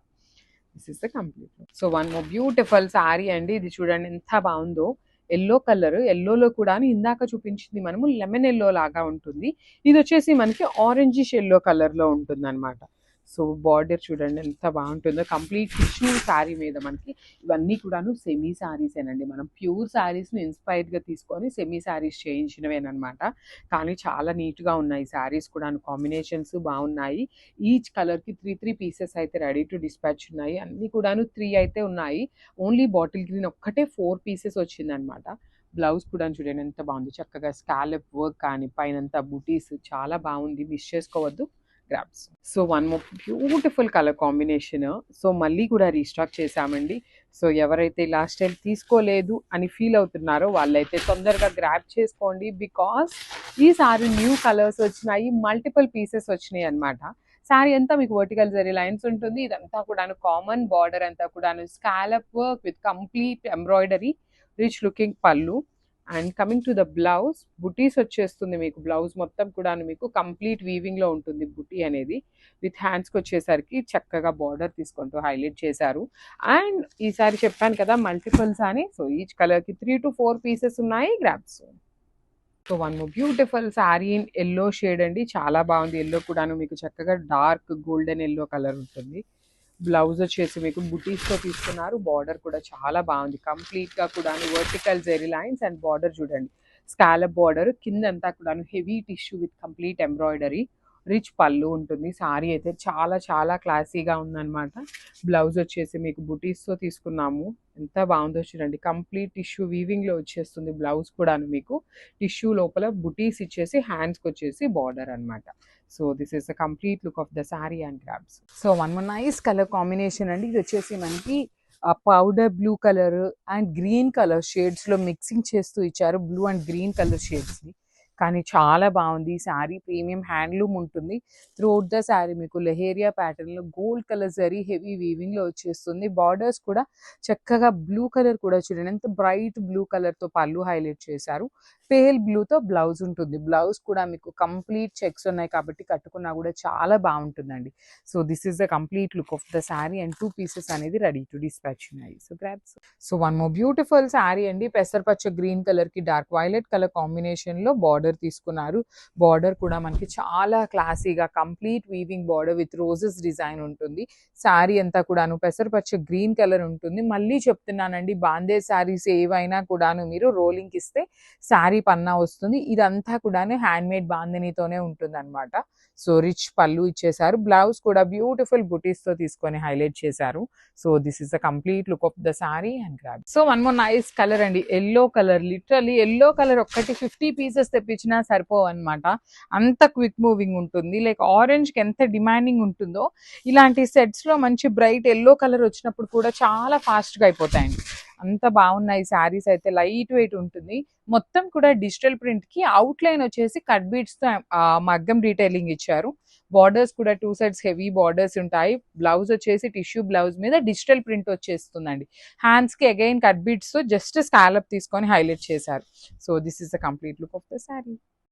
This is the complete look. So one more beautiful sari అండి. ఇది చూడండి ఎంత బాగుందో, ఎల్లో కలర్. ఎల్లోలో కూడా ఇందాక చూపించింది మనము లెమన్ ఎల్లో లాగా ఉంటుంది, ఇది వచ్చేసి మనకి ఆరెంజిష్ ఎల్లో కలర్లో ఉంటుంది అనమాట. సో బార్డర్ చూడండి ఎంత బాగుంటుందో, కంప్లీట్ టిష్యూ శారీ మీద మనకి. ఇవన్నీ కూడాను సెమీ శారీసేనండి, మనం ప్యూర్ శారీస్ని ఇన్స్పైర్డ్గా తీసుకొని సెమీ శారీస్ చేయించినవేనమాట. కానీ చాలా నీట్గా ఉన్నాయి శారీస్ కూడాను, కాంబినేషన్స్ బాగున్నాయి. ఈచ్ కలర్కి 3 పీసెస్ అయితే రెడీ టు డిస్పాచ్ ఉన్నాయి. అన్నీ కూడాను 3 అయితే ఉన్నాయి. ఓన్లీ బాటిల్ గ్రీన్ ఒక్కటే 4 పీసెస్ వచ్చిందనమాట. బ్లౌజ్ కూడా చూడండి ఎంత బాగుంది, చక్కగా స్కాలప్ వర్క్ కానీ పైనంతా బుటీస్, చాలా బాగుంది, మిస్ చేసుకోవద్దు grabs. So one more beautiful colour combination. So మళ్ళీ కూడా రీస్టాక్ చేశామండి. సో ఎవరైతే లాస్ట్ టైం తీసుకోలేదు అని ఫీల్ అవుతున్నారో వాళ్ళైతే తొందరగా గ్రాబ్ చేసుకోండి, బికాస్ ఈసారి న్యూ కలర్స్ వచ్చినాయి, మల్టిపుల్ పీసెస్ వచ్చినాయి అనమాట. శారీ అంతా మీకు వర్టికల్ జరీ లైన్స్ ఉంటుంది. ఇదంతా కూడాను కామన్ బార్డర్ అంతా కూడాను scallop work with complete embroidery, rich looking పళ్ళు. And coming to the blouse, butis వచ్చేస్తుంది మీకు. బ్లౌజ్ మొత్తం కూడా మీకు కంప్లీట్ వీవింగ్లో ఉంటుంది బుటీ అనేది. విత్ హ్యాండ్స్కి వచ్చేసరికి చక్కగా బార్డర్ తీసుకుంటూ హైలైట్ చేశారు. అండ్ ఈసారి చెప్పాను కదా మల్టిపుల్స్ అని. సో ఈచ్ కలర్కి 3 to 4 పీసెస్ ఉన్నాయి grabs. So one more beautiful sari in yellow shade అండి, చాలా బాగుంది. ఎల్లో కూడాను మీకు చక్కగా డార్క్ గోల్డెన్ ఎల్లో కలర్ ఉంటుంది. బ్లౌజ్ వచ్చేసి మీకు బుటీస్తో తీసుకున్నారు. బార్డర్ కూడా చాలా బాగుంది, కంప్లీట్గా కూడా vertical zari lines and border చూడండి స్కాలప్ బార్డర్. కిందంతా కూడా heavy tissue with complete embroidery, rich పళ్ళు ఉంటుంది. శారీ అయితే చాలా చాలా క్లాసీగా ఉందన్నమాట. బ్లౌజ్ వచ్చేసి మీకు బుటీస్తో తీసుకున్నాము, ఎంత బాగుందో చూడండి, కంప్లీట్ టిష్యూ వీవింగ్లో వచ్చేస్తుంది. బ్లౌజ్ కూడాను మీకు టిష్యూ లోపల బుటీస్ ఇచ్చేసి హ్యాండ్స్కి వచ్చేసి బార్డర్ అనమాట. So this is the complete look of the sari and grabs. So one more nice colour combination అండి. ఇది వచ్చేసి మనకి powder blue colour and green colour షేడ్స్లో మిక్సింగ్ చేస్తూ ఇచ్చారు, బ్లూ అండ్ గ్రీన్ కలర్ షేడ్స్ని. కానీ చాలా బాగుంది. శారీ ప్రీమియం హ్యాండ్లూమ్ ఉంటుంది. త్రూఅవుట్ ద శారీ మీకు లెహేరియా ప్యాటర్న్లో గోల్డ్ కలర్ జరీ హెవీ వీవింగ్లో వచ్చేస్తుంది. బార్డర్స్ కూడా చక్కగా బ్లూ కలర్ కూడా చూడండి ఎంత బ్రైట్ బ్లూ కలర్తో పళ్ళు హైలైట్ చేశారు. పేల్ బ్లూతో బ్లౌజ్ ఉంటుంది. బ్లౌజ్ కూడా మీకు కంప్లీట్ చెక్స్ ఉన్నాయి కాబట్టి కట్టుకున్నా కూడా చాలా బాగుంటుందండి. So this is the complete look of the sari and 2 pieces అనేది రెడీ టు డిస్పాచ్ ఉన్నాయి. So grabs. So one more beautiful sari అండి, పెసరపచ్చ గ్రీన్ కలర్కి డార్క్ వైలెట్ కలర్ కాంబినేషన్లో బార్డర్ తీసుకున్నారు. బార్డర్ కూడా మనకి చాలా క్లాసీగా complete weaving border with roses design ఉంటుంది. శారీ అంతా కూడాను పెసరపచ్చ గ్రీన్ కలర్ ఉంటుంది. మళ్ళీ చెప్తున్నానండి, బాందే శారీస్ ఏవైనా కూడాను మీరు రోలింగ్కి ఇస్తే శారీ శారీ పన్నా వస్తుంది. ఇదంతా కూడా హ్యాండ్ మేడ్ బాందినీతోనే ఉంటుంది అనమాట. సో రిచ్ పళ్ళు ఇచ్చేసారు. బ్లౌజ్ కూడా బ్యూటిఫుల్ బుటీస్ తో తీసుకొని హైలైట్ చేశారు. So this is the complete look of the sari and grab. So one more nice colour అండి, yellow colour. Literally yellow colour ఒక్కటి 50 పీసెస్ తెప్పించినా సరిపోవు అనమాట. అంత క్విక్ మూవింగ్ ఉంటుంది. లైక్ ఆరెంజ్ కి ఎంత డిమాండింగ్ ఉంటుందో ఇలాంటి సెట్స్ లో మంచి బ్రైట్ ఎల్లో కలర్ వచ్చినప్పుడు కూడా చాలా ఫాస్ట్ గా అయిపోతాయండి. అంత బాగున్నాయి శారీస్ అయితే. లైట్ వెయిట్ ఉంటుంది. మొత్తం కూడా డిజిటల్ ప్రింట్ కి అవుట్ లైన్ వచ్చేసి కట్ బీట్స్ తో మగ్గం డీటెయిలింగ్ ఇచ్చారు. బార్డర్స్ కూడా 2 సైడ్స్ హెవీ బార్డర్స్ ఉంటాయి. బ్లౌజ్ వచ్చేసి టిష్యూ బ్లౌజ్ మీద డిజిటల్ ప్రింట్ వచ్చేస్తుందండి. హ్యాండ్స్ కి అగైన్ కట్ బీట్స్ తో జస్ట్ స్కాలప్ తీసుకొని హైలైట్ చేశారు. So this is the complete look of the sari.